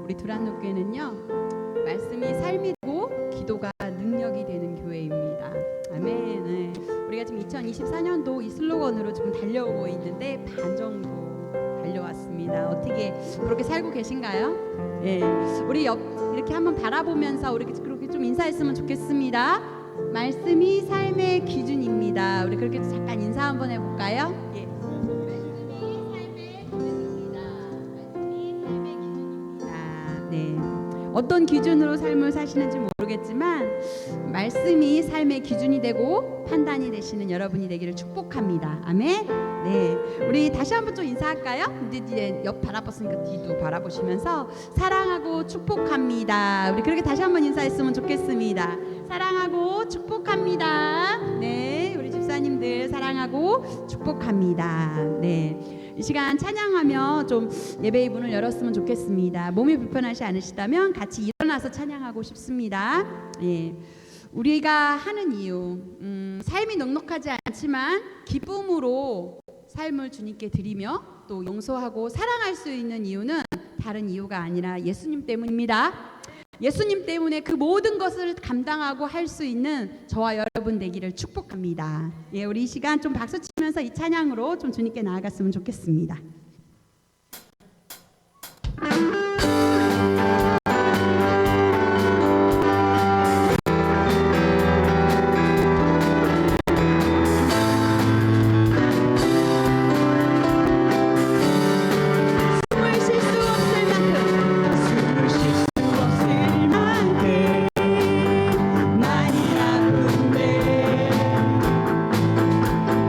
우리 두란노교회는요, 말씀이 삶이 되고 기도가 능력이 되는 교회입니다. 아멘. 네. 우리가 지금 2024년도 이 슬로건으로 좀 달려오고 있는데 반 정도 달려왔습니다. 어떻게 그렇게 살고 계신가요? 네. 우리 옆 이렇게 한번 바라보면서 우리 그렇게 좀 인사했으면 좋겠습니다. 말씀이 삶의 기준입니다. 우리 그렇게 잠깐 인사 한번 해볼까요? 예. 네. 어떤 기준으로 삶을 사시는지 모르겠지만 말씀이 삶의 기준이 되고 판단이 되시는 여러분이 되기를 축복합니다. 아멘. 네, 우리 다시 한번 좀 인사할까요? 이제 옆 바라봤으니까 뒤도 바라보시면서 사랑하고 축복합니다. 우리 그렇게 다시 한번 인사했으면 좋겠습니다. 사랑하고 축복합니다. 네, 우리 집사님들 사랑하고 축복합니다. 네. 이 시간 찬양하며 좀 예배의 문을 열었으면 좋겠습니다. 몸이 불편하지 않으시다면 같이 일어나서 찬양하고 싶습니다. 예, 우리가 하는 이유, 삶이 넉넉하지 않지만 기쁨으로 삶을 주님께 드리며 또 용서하고 사랑할 수 있는 이유는 다른 이유가 아니라 예수님 때문입니다. 예수님 때문에 그 모든 것을 감당하고 할 수 있는 저와 여러분 되기를 축복합니다. 예, 우리 이 시간 좀 박수 치면서 이 찬양으로 좀 주님께 나아갔으면 좋겠습니다.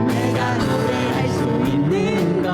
내가 노래할 수 있는 건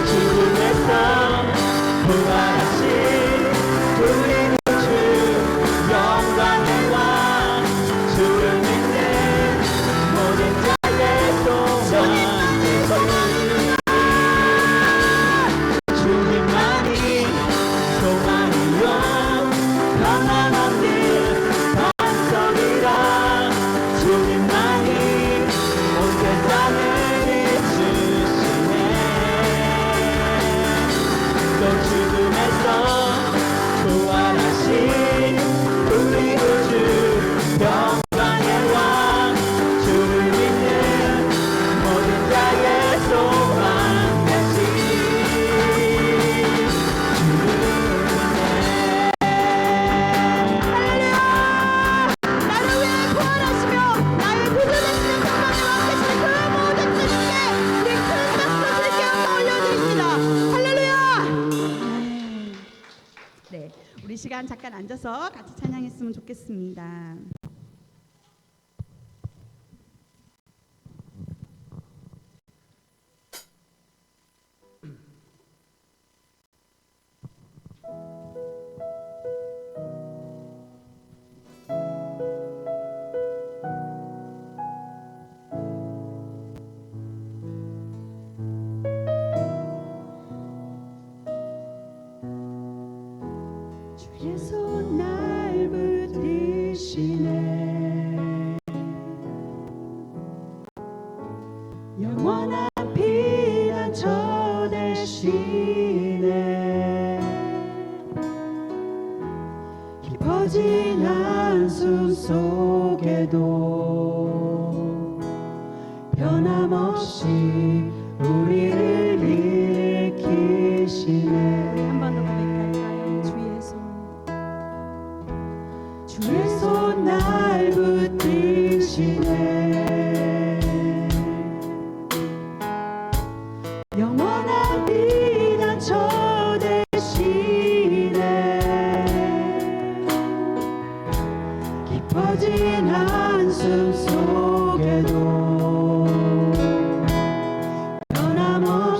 죽음에서 부활하신 우리 주 영광의 왕 주를 믿는 모든 자의 소망 주님만이 소망이요 가만 없는 반석이라 주님만이 온 세상을 비추시네 또 죽음에서 부활하신 우리 구주 영광의 왕 주를 믿는 모든 자의 소망 대신 주를 나를 위해 구원하시며 나의 구주 되시는 성령의 왕 되시는 그 모든 주님께 우리 큰 박수 드리게 올려드립니다. 할렐루야. 네, 우리 시간 잠깐 앉아서 같이 찬양했으면 좋겠습니다. 주의 손 날 붙드시네 영원한 피난처 되시네 깊어진 한숨 속에도 변함없이 우리를 일으키시네 한 번 더 고백할까요? 주의 손 날 붙드시네 영원한 피난처 되시네 깊어진 한숨 속에도 변함없이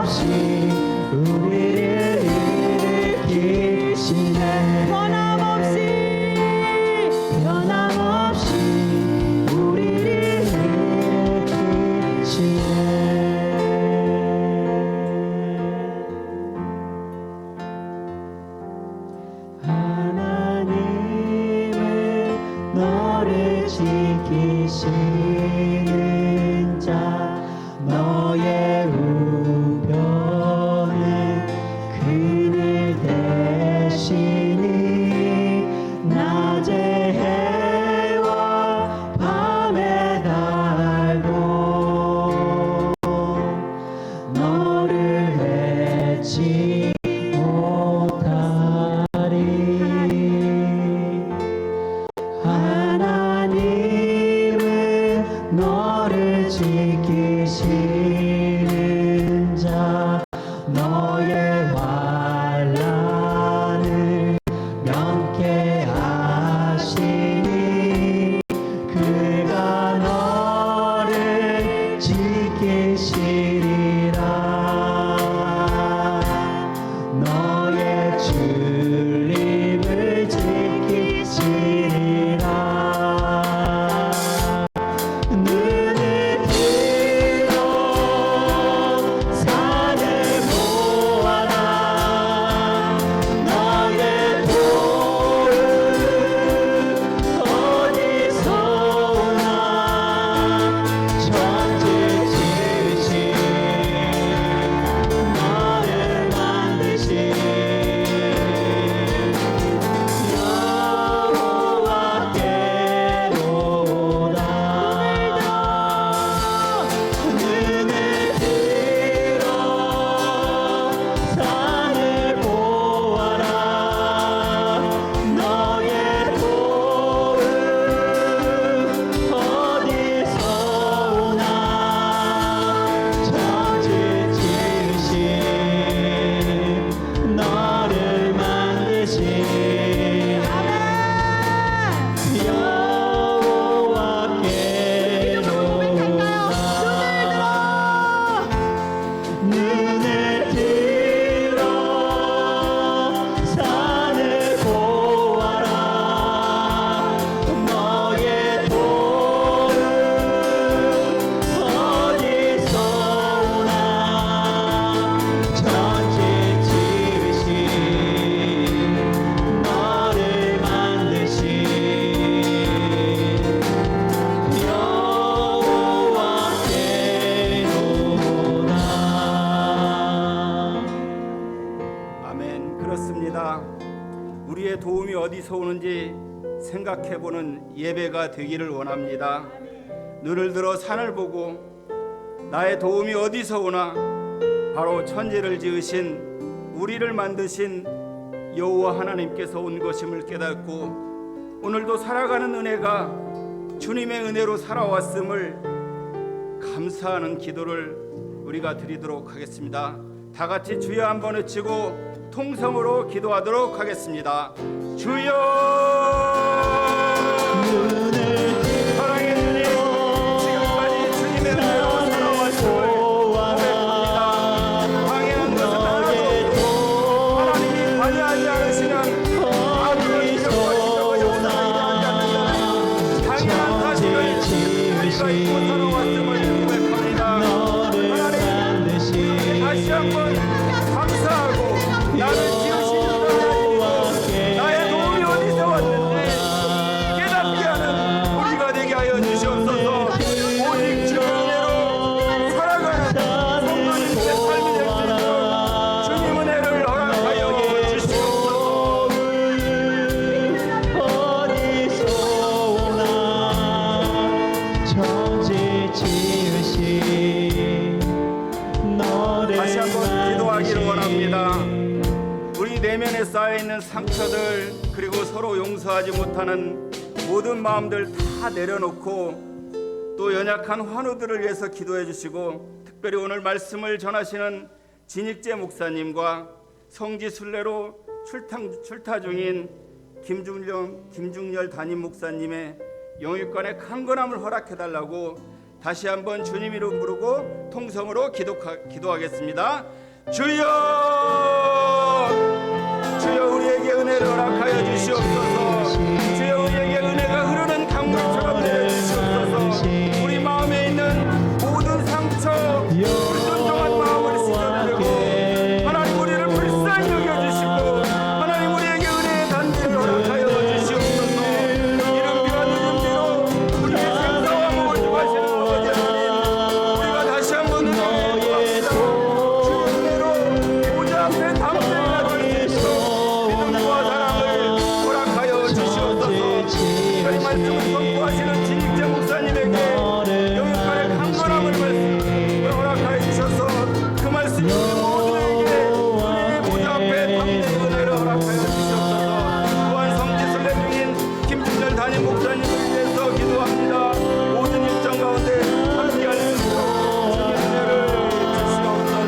변함없이 우리를 일으키시네 변함없이 우리를 일으키시네 하나님은 너를 지키시는 자 너의 우편은 그늘 대시니 낮의 해와 밤의 달도 너를 해치 못하리 하나님은 너를 지키시는 자 너의 환난을 명쾌하시니 그가 너를 지키시리라 너의 출입을 지키시리라 눈을 들어 산을 보아라 너의 도움 어디서 오나 천지 지으신 너를 만드신 여호와께로다 눈을 들어 산을 보아라 너의 도움 어디서 오나 천지 지으신 너를 만드신 여호와께로다 눈을 들어 산을 보아라 너의 도움 어디서 오나 천지 지으신 너를 만드신 여호와께로다 아멘. 그렇습니다. 우리의 도움이 어디서 오는지 생각해보는 예배가 되기를 원합니다. 눈을 들어 산을 보고 나의 도움이 어디서 오나 바로 천지를 지으신 우리를 만드신 여호와 하나님께서 온 것임을 깨닫고 오늘도 살아가는 은혜가 주님의 은혜로 살아왔음을 감사하는 기도를 우리가 드리도록 하겠습니다. 다 같이 주여 한번 외치고 통성으로 기도하도록 하겠습니다. 주여 사랑의 주님 지금까지 주님의 은혜로 살아왔음을 고백합니다. 방해한 것은 하나도 하나님이 관여하지 않으시는 아무런 기적과 기적을 역사하지 않는다. 당연한 사실을 우리가 잊고 살아왔음을 고백합니다. 하나님 다시 한번 감사하고 나를 지으신 하나님이고 나의 도움이 어디서 왔는지 깨닫게 하는 우리가 되게 하여 주시옵소서. 오직 주의 은혜로 살아가는 성도님의 삶이 될 수 있도록 주님 은혜를 허락하여 주시옵소서. 어디서 오나 천지 지으신 너를 다시 한번 기도하기를 원합니다. 우리 내면에 쌓여있는 상처들 그리고 서로 용서하지 못하는 모든 마음들 다 내려놓고 또 연약한 환우들을 위해서 기도해 주시고 특별히 오늘 말씀을 전하시는 진익재 목사님과 성지 순례로 출타 중인 김중열 담임 목사님의 영육간의 강건함을 허락해달라고 다시 한번 주님 이름 부르고 통성으로 기도하겠습니다. 주여 주여 우리에게 은혜를 허락하여 주시옵소서. 주여 우리에게 은혜가 흐르는 강물처럼 내려주시옵소서. 우리 마음에 있는 모든 상처 불순종한 마음을 씻어드리고 하나님 우리를 불쌍히 여겨주시고 하나님 우리에게 은혜의 단지를 허락하여 주시옵소서. 이름비와 누름비로 우리의 생사와 목을 주하시는 아버지 하나님, 우리가 다시 한번 은혜를 구합니다. 주의 은혜로 보좌 앞에 담대히 나갈 수 있도록 믿음과 사랑을 허락하여 주시옵소서. 이 말씀을 선포하시는 진익재 목사님에게 영육간의 강건함을 허락하여 주셔서 그 말씀이 모두에게 은혜의 보좌 앞에 담대히 은혜를 허락하여 주시옵소서. 또한 성지순례 중인 김준열 담임 목사님을 위해서 기도합니다. 모든 일정 가운데 함께할 수 있도록 주의 은혜를 주시옵소서.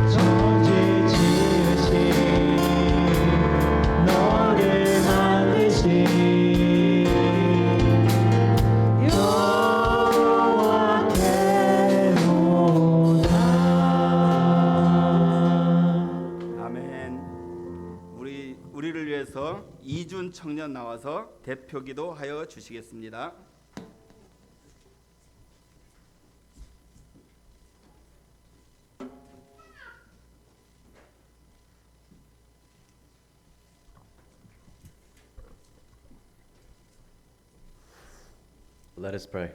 천지 지으신 너를 만드신 여호와께로다. 아멘. 우리를 위해서 이준 청년 나와서 대표기도 하여 주시겠습니다. Let us pray.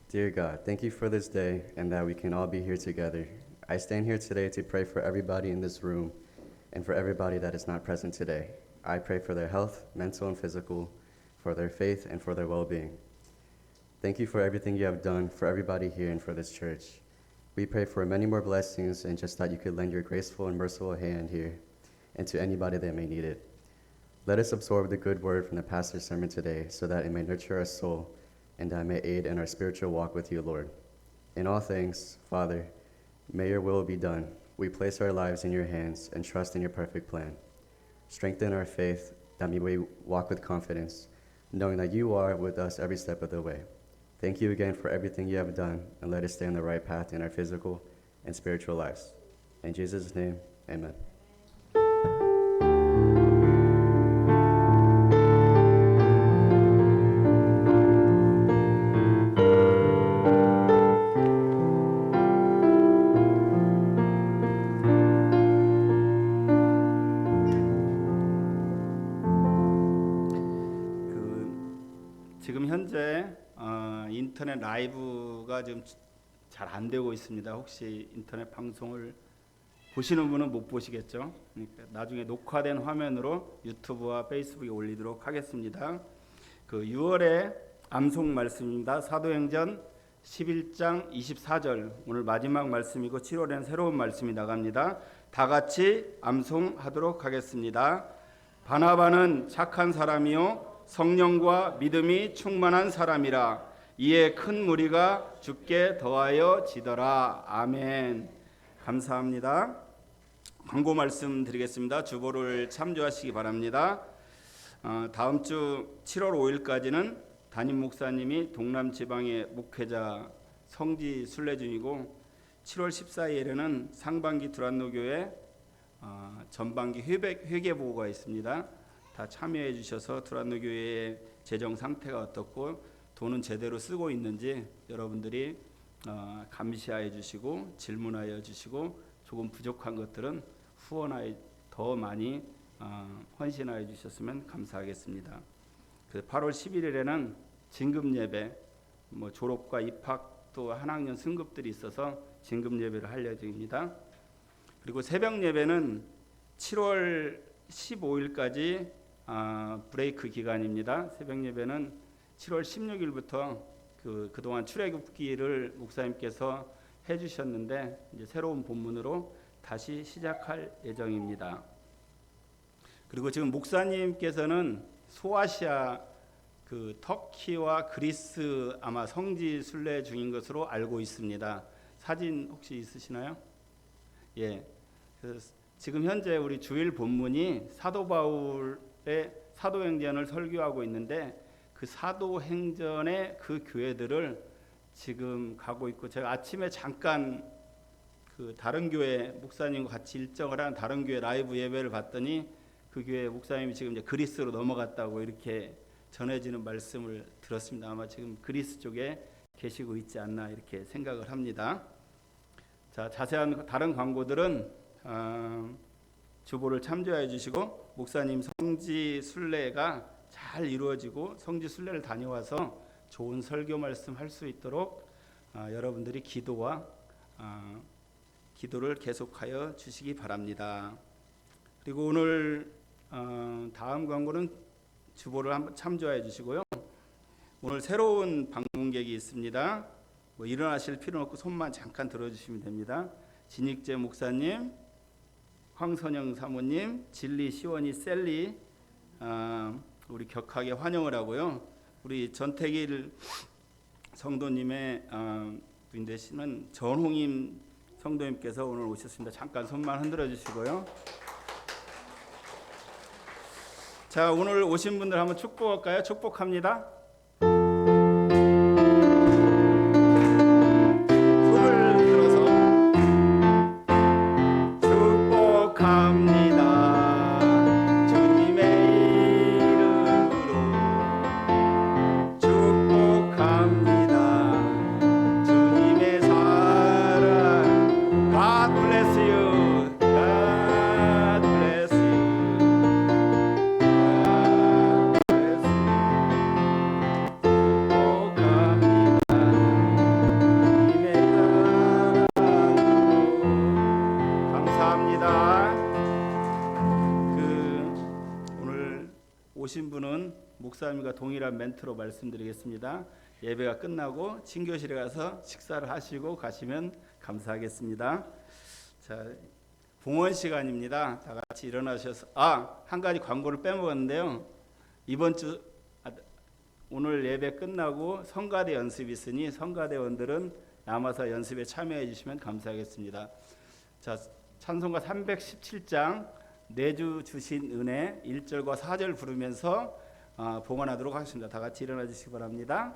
Dear God, thank you for this day and that we can all be here together. I stand here today to pray for everybody in this room and for everybody that is not present today. I pray for their health, mental and physical, for their faith, and for their well-being. Thank you for everything you have done for everybody here and for this church. We pray for many more blessings and just that you could lend your graceful and merciful hand here and to anybody that may need it. Let us absorb the good word from the pastor's sermon today so that it may nurture our soul and that it may aid in our spiritual walk with you, Lord. In all things, Father, may your will be done. We place our lives in your hands and trust in your perfect plan. Strengthen our faith that we may walk with confidence, knowing that you are with us every step of the way. Thank you again for everything you have done, and let us stay on the right path in our physical and spiritual lives. In Jesus' name, amen. 지금 현재 인터넷 라이브가 지금 잘 안 되고 있습니다. 혹시 인터넷 방송을 보시는 분은 못 보시겠죠? 그러니까 나중에 녹화된 화면으로 유튜브와 페이스북에 올리도록 하겠습니다. 그 6월에 암송 말씀입니다. 사도행전 11장 24절 오늘 마지막 말씀이고 7월에는 새로운 말씀이 나갑니다. 다 같이 암송하도록 하겠습니다. 바나바는 착한 사람이요 성령과 믿음이 충만한 사람이라 이에 큰 무리가 주께 더하여 지더라. 아멘. 감사합니다. 광고 말씀 드리겠습니다. 주보를 참조하시기 바랍니다. 다음 주 7월 5일까지는 담임 목사님이 동남 지방의 목회자 성지 순례 중이고 7월 14일에는 상반기 두란노교회 전반기 회계 보고가 있습니다. 다 참여해 주셔서 두란노교회의 재정 상태가 어떻고 돈은 제대로 쓰고 있는지 여러분들이 감시하여 주시고 질문하여 주시고 조금 부족한 것들은 후원하여 더 많이 헌신하여 주셨으면 감사하겠습니다. 그 8월 11일에는 진급 예배, 졸업과 입학 또 한 학년 승급들이 있어서 진급 예배를 할 예정입니다. 그리고 새벽 예배는 7월 15일까지 브레이크 기간입니다. 새벽 예배는 7월 16일부터 그동안 출애굽기를 목사님께서 해주셨는데 이제 새로운 본문으로 다시 시작할 예정입니다. 그리고 지금 목사님께서는 소아시아 터키와 그리스 아마 성지 순례 중인 것으로 알고 있습니다. 사진 혹시 있으시나요? 예. 지금 현재 우리 주일 본문이 사도 바울의 사도행전을 설교하고 있는데 그 그 사도행전의 그 교회들을 지금 가고 있고, 제가 아침에 잠깐 그 다른 교회 목사님과 같이 일정을 하는 다른 교회 라이브 예배를 봤더니 그 교회 목사님이 지금 이제 그리스로 넘어갔다고 이렇게 전해지는 말씀을 들었습니다. 아마 지금 그리스 쪽에 계시고 있지 않나 이렇게 생각을 합니다. 자, 자세한 다른 광고들은 주보를 참조해 주시고, 목사님 성지 순례가 잘 이루어지고 성지 순례를 다녀와서 좋은 설교 말씀 할 수 있도록 여러분들이 기도를 계속하여 주시기 바랍니다. 그리고 오늘 다음 광고는 주보를 한번 참조해 주시고요. 오늘 새로운 방문객이 있습니다. 뭐 일어나실 필요는 없고 손만 잠깐 들어주시면 됩니다. 진익재 목사님, 황선영 사모님, 진리 시원이 셀리 우리 격하게 환영을 하고요. 우리 전태길 성도님의 부인 되시는 전홍임 성도님께서 오늘 오셨습니다. 잠깐 손만 흔들어 주시고요. 자, 오늘 오신 분들 한번 축복할까요? 축복합니다. 손을 들어서 축복합니다. 주님의 이름으로 축복합니다. 주님의 사랑. God bless you. God bless you. 오신 분은 목사님과 동일한 멘트로 말씀드리겠습니다. 예배가 끝나고 친교실에 가서 식사를 하시고 가시면 감사하겠습니다. 자, 봉헌 시간입니다. 다 같이 일어나셔서 한 가지 광고를 빼먹었는데요. 이번 주 오늘 예배 끝나고 성가대 연습이 있으니 성가대원들은 남아서 연습에 참여해 주시면 감사하겠습니다. 자, 찬송가 317장 내주 주신 은혜 1절과 4절 부르면서 봉헌하도록 하겠습니다. 다 같이 일어나 주시기 바랍니다.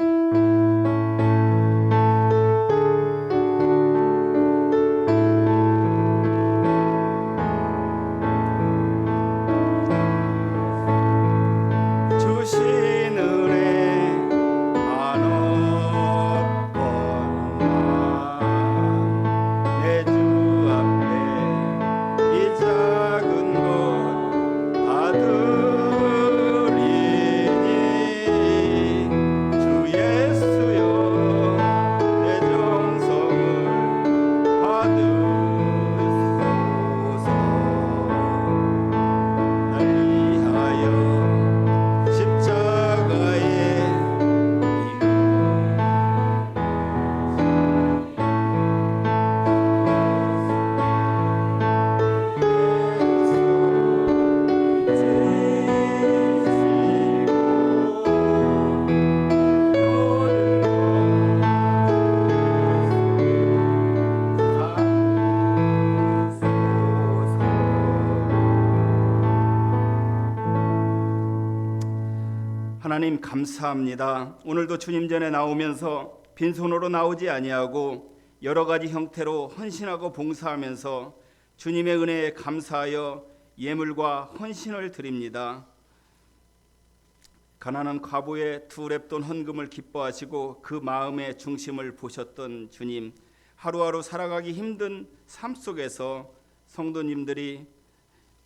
하나님 감사합니다. 오늘도 주님 전에 나오면서 빈손으로 나오지 아니하고 여러 가지 형태로 헌신하고 봉사하면서 주님의 은혜에 감사하여 예물과 헌신을 드립니다. 가난한 과부의 두 렙돈 헌금을 기뻐하시고 그 마음의 중심을 보셨던 주님, 하루하루 살아가기 힘든 삶 속에서 성도님들이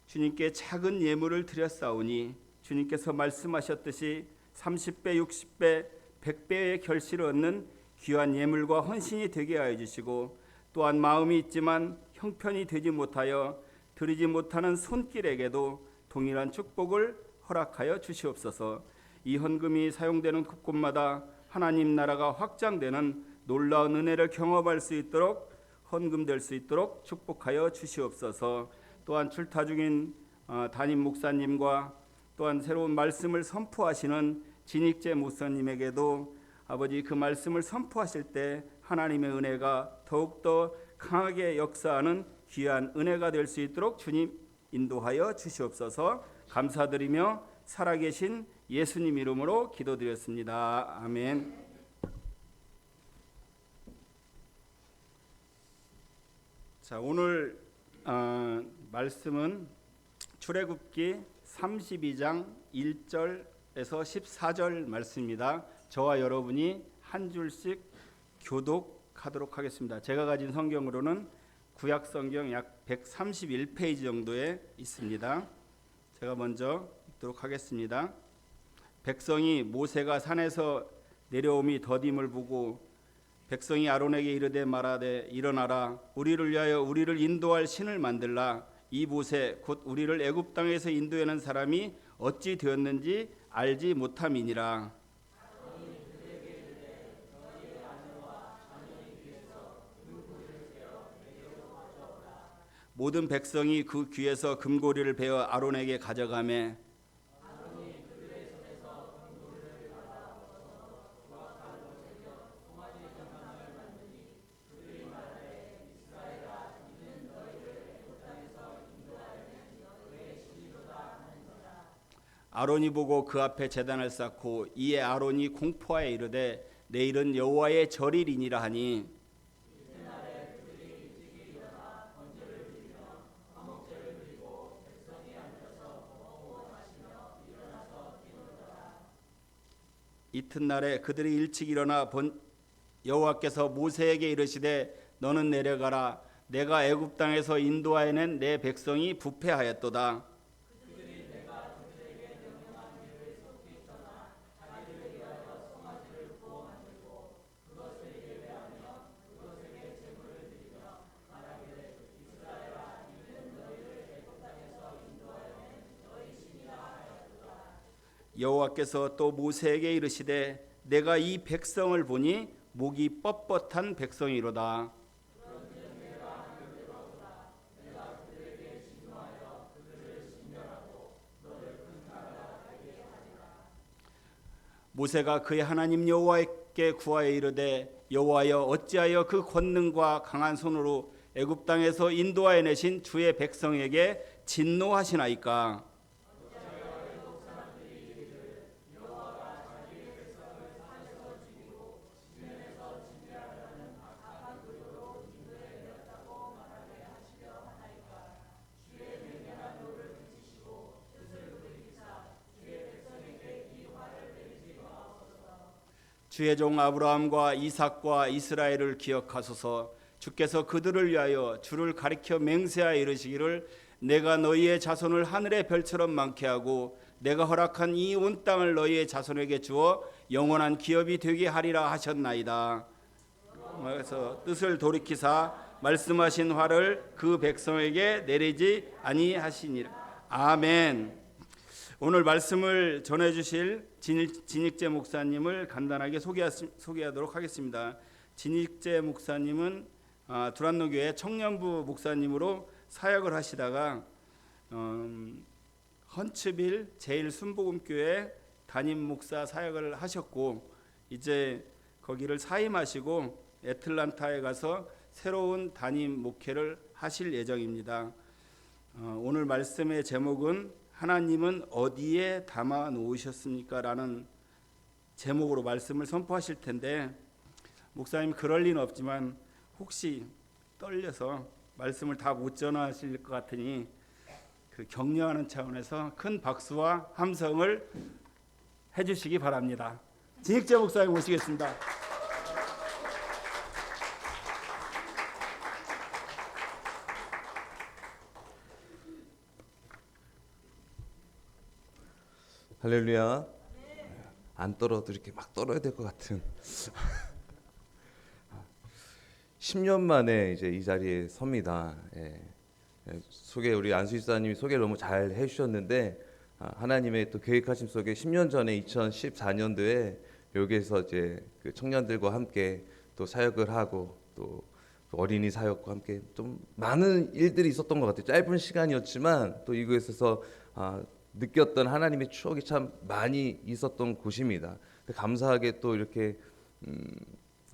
주님께 작은 예물을 드렸사오니 주님께서 말씀하셨듯이 30배, 60배, 100배의 결실을 얻는 귀한 예물과 헌신이 되게 하여 주시고, 또한 마음이 있지만 형편이 되지 못하여 드리지 못하는 손길에게도 동일한 축복을 허락하여 주시옵소서. 이 헌금이 사용되는 곳곳마다 하나님 나라가 확장되는 놀라운 은혜를 경험할 수 있도록, 헌금될 수 있도록 축복하여 주시옵소서. 또한 출타 중인 담임 목사님과 또한 새로운 말씀을 선포하시는 진익재 목사님에게도 아버지 그 말씀을 선포하실 때 하나님의 은혜가 더욱더 강하게 역사하는 귀한 은혜가 될 수 있도록 주님 인도하여 주시옵소서. 감사드리며 살아계신 예수님 이름으로 기도드렸습니다. 아멘. 자, 오늘 말씀은 출애굽기 32장 1절에서 14절 말씀입니다. 저와 여러분이 한 줄씩 교독하도록 하겠습니다. 제가 가진 성경으로는 구약 성경 약 131페이지 정도에 있습니다. 제가 먼저 읽도록 하겠습니다. 백성이 모세가 산에서 내려오미 더딤을 보고 백성이 아론에게 이르되 말하되 일어나라 우리를 위하여 우리를 인도할 신을 만들라. 이 모세 곧 우리를 애굽 땅에서 인도하는 사람이 어찌 되었는지 알지 못함이니라. 모든 백성이 그 귀에서 금고리를 베어 아론에게 가져가매 아론이 보고 그 앞에 제단을 쌓고 이에 아론이 공포하여 이르되 내일은 여호와의 절일이니라 하니 이튿날에 그들이 일찍 일어나 여호와께서 모세에게 이르시되 너는 내려가라 내가 애굽 땅에서 인도하여낸 내 백성이 부패하였도다. 여호와께서 또 모세에게 이르시되 내가 이 백성을 보니 목이 뻣뻣한 백성이로다. 모세가 그의 하나님 여호와께 구하여 이르되 여호와여 어찌하여 그 권능과 강한 손으로 애굽 땅에서 인도하여 내신 주의 백성에게 진노하시나이까. 주의 종 아브라함과 이삭과 이스라엘을 기억하소서. 주께서 그들을 위하여 주를 가리켜 맹세하여 이르시기를 내가 너희의 자손을 하늘의 별처럼 많게 하고 내가 허락한 이 온 땅을 너희의 자손에게 주어 영원한 기업이 되게 하리라 하셨나이다. 그래서 뜻을 돌이키사 말씀하신 화를 그 백성에게 내리지 아니하시니라. 아멘. 오늘 말씀을 전해주실 진익재 목사님을 간단하게 소개하도록 하겠습니다. 진익재 목사님은 두란노교회 청년부 목사님으로 사역을 하시다가 헌츠빌 제일순복음교회 담임 목사 사역을 하셨고 이제 거기를 사임하시고 애틀란타에 가서 새로운 담임 목회를 하실 예정입니다. 오늘 말씀의 제목은 하나님은 어디에 담아 놓으셨습니까? 라는 제목으로 말씀을 선포하실 텐데 목사님 그럴 리는 없지만 혹시 떨려서 말씀을 다 못 전하실 것 같으니 그 격려하는 차원에서 큰 박수와 함성을 해주시기 바랍니다. 진익재 목사님 모시겠습니다. 할렐루야. 안 떨어도 이렇게 막 떨어야 될 것 같은 10년 만에 이제 이 자리에 섭니다. 우리 안수 집사님이 소개를 너무 잘 해주셨는데 하나님의 또 계획하심 속에 10년 전에 2014년도에 여기에서 이제 그 청년들과 함께 또 사역을 하고 또 어린이 사역과 함께 좀 많은 일들이 있었던 것 같아요. 짧은 시간이었지만 또 이곳에서 느꼈던 하나님의 추억이 참 많이 있었던 곳입니다. 감사하게 또 이렇게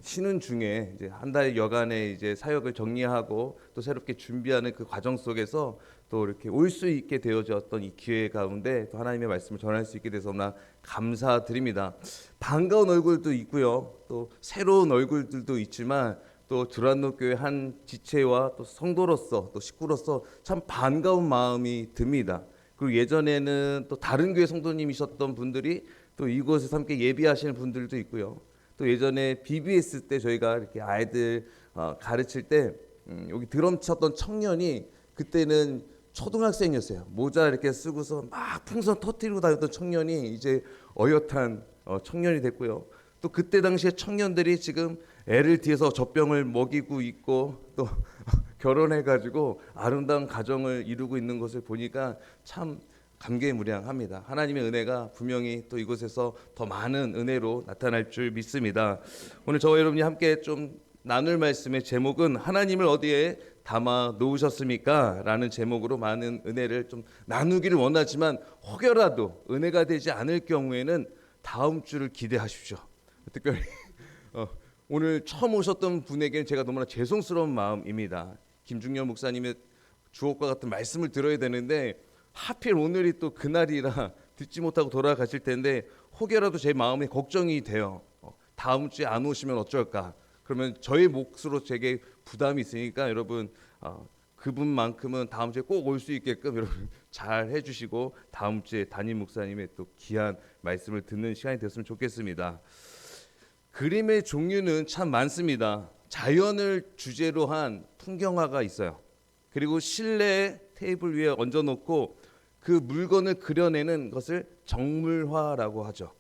쉬는 중에 이제 한 달 여간의 이제 사역을 정리하고 또 새롭게 준비하는 그 과정 속에서 또 이렇게 올 수 있게 되어졌던 이 기회 가운데 또 하나님의 말씀을 전할 수 있게 돼서 너무나 감사드립니다. 반가운 얼굴도 있고요, 또 새로운 얼굴들도 있지만 또 두란노 교회 한 지체와 또 성도로서 또 식구로서 참 반가운 마음이 듭니다. 그리고 예전에는 또 다른 교회 성도님이셨던 분들이 또 이곳에서 함께 예비하시는 분들도 있고요. 또 예전에 BBS 때 저희가 이렇게 아이들 가르칠 때 여기 드럼 쳤던 청년이 그때는 초등학생이었어요. 모자 이렇게 쓰고서 막 풍선 터뜨리고 다녔던 청년이 이제 어엿한 청년이 됐고요. 또 그때 당시에 청년들이 지금 애를 뒤에서 젖병을 먹이고 있고 또 결혼해가지고 아름다운 가정을 이루고 있는 것을 보니까 참 감개무량합니다. 하나님의 은혜가 분명히 또 이곳에서 더 많은 은혜로 나타날 줄 믿습니다. 오늘 저와 여러분이 함께 좀 나눌 말씀의 제목은 하나님을 어디에 담아 놓으셨습니까? 라는 제목으로 많은 은혜를 좀 나누기를 원하지만 혹여라도 은혜가 되지 않을 경우에는 다음 주를 기대하십시오. 특별히 오늘 처음 오셨던 분에게는 제가 너무나 죄송스러운 마음입니다. 김중렬 목사님의 주옥과 같은 말씀을 들어야 되는데 하필 오늘이 또 그날이라 듣지 못하고 돌아가실 텐데 혹여라도 제 마음에 걱정이 돼요. 다음 주에 안 오시면 어쩔까? 그러면 저의 몫으로 제게 부담이 있으니까 여러분 그분만큼은 다음 주에 꼭 올 수 있게끔 여러분 잘 해주시고 다음 주에 담임 목사님의 또 귀한 말씀을 듣는 시간이 됐으면 좋겠습니다. 그림의 종류는 참 많습니다. 자연을 주제로 한 풍경화가 있어요. 그리고 실내 테이블 위에 얹어놓고 그 물건을 그려내는 것을 정물화라고 하죠.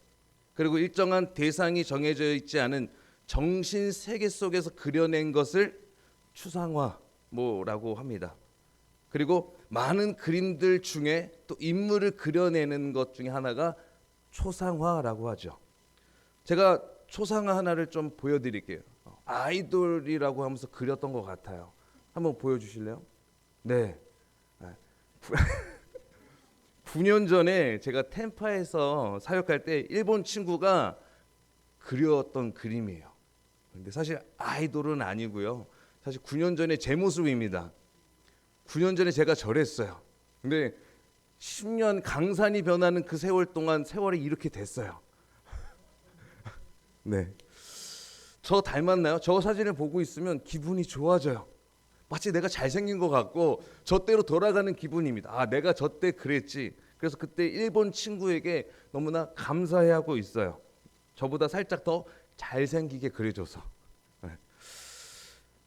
그리고 일정한 대상이 정해져 있지 않은 정신 세계 속에서 그려낸 것을 추상화라고 합니다. 그리고 많은 그림들 중에 또 인물을 그려내는 것 중에 하나가 초상화라고 하죠. 제가 초상화 하나를 좀 보여드릴게요. 아이돌이라고 하면서 그렸던 것 같아요. 한번 보여주실래요? 네. 9년 전에 제가 템파에서 사역할 때 일본 친구가 그렸던 그림이에요. 근데 사실 아이돌은 아니고요. 사실 9년 전에 제 모습입니다. 9년 전에 제가 저랬어요. 근데 10년 강산이 변하는 그 세월 동안 세월이 이렇게 됐어요. 네. 저 닮았나요? 저 사진을 보고 있으면 기분이 좋아져요. 마치 내가 잘생긴 것 같고 저 때로 돌아가는 기분입니다. 아, 내가 저 때 그랬지. 그래서 그때 일본 친구에게 너무나 감사해하고 있어요. 저보다 살짝 더 잘생기게 그려줘서. 네.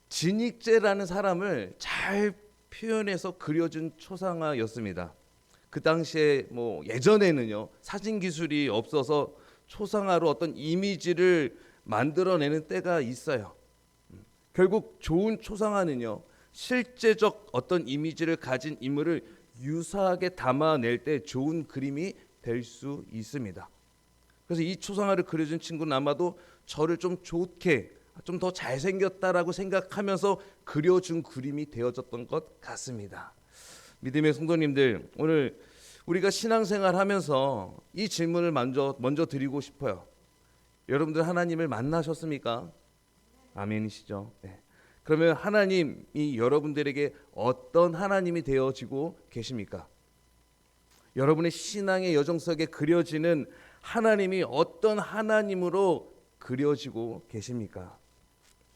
진익재라는 사람을 잘 표현해서 그려준 초상화였습니다. 그 당시에 예전에는요 사진 기술이 없어서 초상화로 어떤 이미지를 만들어내는 때가 있어요. 결국 좋은 초상화는요 실제적 어떤 이미지를 가진 인물을 유사하게 담아낼 때 좋은 그림이 될 수 있습니다. 그래서 이 초상화를 그려준 친구는 아마도 저를 좀 좋게 좀 더 잘생겼다라고 생각하면서 그려준 그림이 되어졌던 것 같습니다. 믿음의 성도님들, 오늘 우리가 신앙생활 하면서 이 질문을 먼저 드리고 싶어요. 여러분들 하나님을 만나셨습니까? 아멘이시죠? 네. 그러면 하나님이 여러분들에게 어떤 하나님이 되어지고 계십니까? 여러분의 신앙의 여정 속에 그려지는 하나님이 어떤 하나님으로 그려지고 계십니까?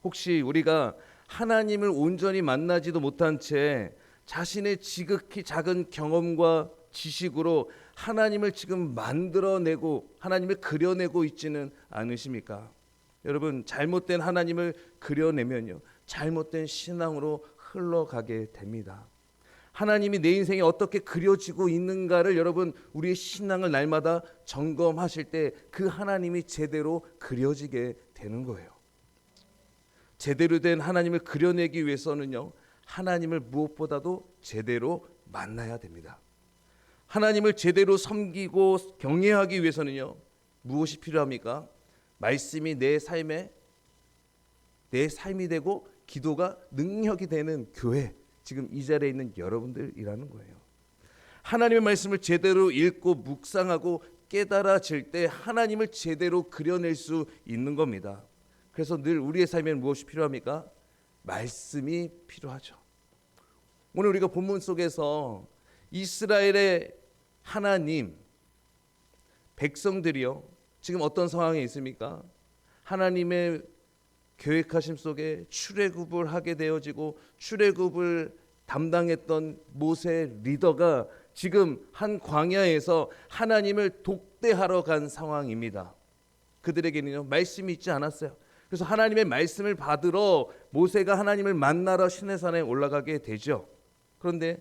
혹시 우리가 하나님을 온전히 만나지도 못한 채 자신의 지극히 작은 경험과 지식으로 하나님을 지금 만들어내고 하나님을 그려내고 있지는 않으십니까? 여러분, 잘못된 하나님을 그려내면요 잘못된 신앙으로 흘러가게 됩니다. 하나님이 내 인생에 어떻게 그려지고 있는가를 여러분 우리의 신앙을 날마다 점검하실 때 그 하나님이 제대로 그려지게 되는 거예요. 제대로 된 하나님을 그려내기 위해서는요 하나님을 무엇보다도 제대로 만나야 됩니다. 하나님을 제대로 섬기고 경외하기 위해서는요 무엇이 필요합니까? 말씀이 내 삶이 되고 기도가 능력이 되는 교회, 지금 이 자리에 있는 여러분들이라는 거예요. 하나님의 말씀을 제대로 읽고 묵상하고 깨달아질 때 하나님을 제대로 그려낼 수 있는 겁니다. 그래서 늘 우리의 삶에는 무엇이 필요합니까? 말씀이 필요하죠. 오늘 우리가 본문 속에서 이스라엘의 하나님 백성들이요, 지금 어떤 상황에 있습니까? 하나님의 계획하심 속에 출애굽을 하게 되어지고 출애굽을 담당했던 모세 리더가 지금 한 광야에서 하나님을 독대하러 간 상황입니다. 그들에게는요, 말씀이 있지 않았어요. 그래서 하나님의 말씀을 받으러 모세가 하나님을 만나러 시내산에 올라가게 되죠. 그런데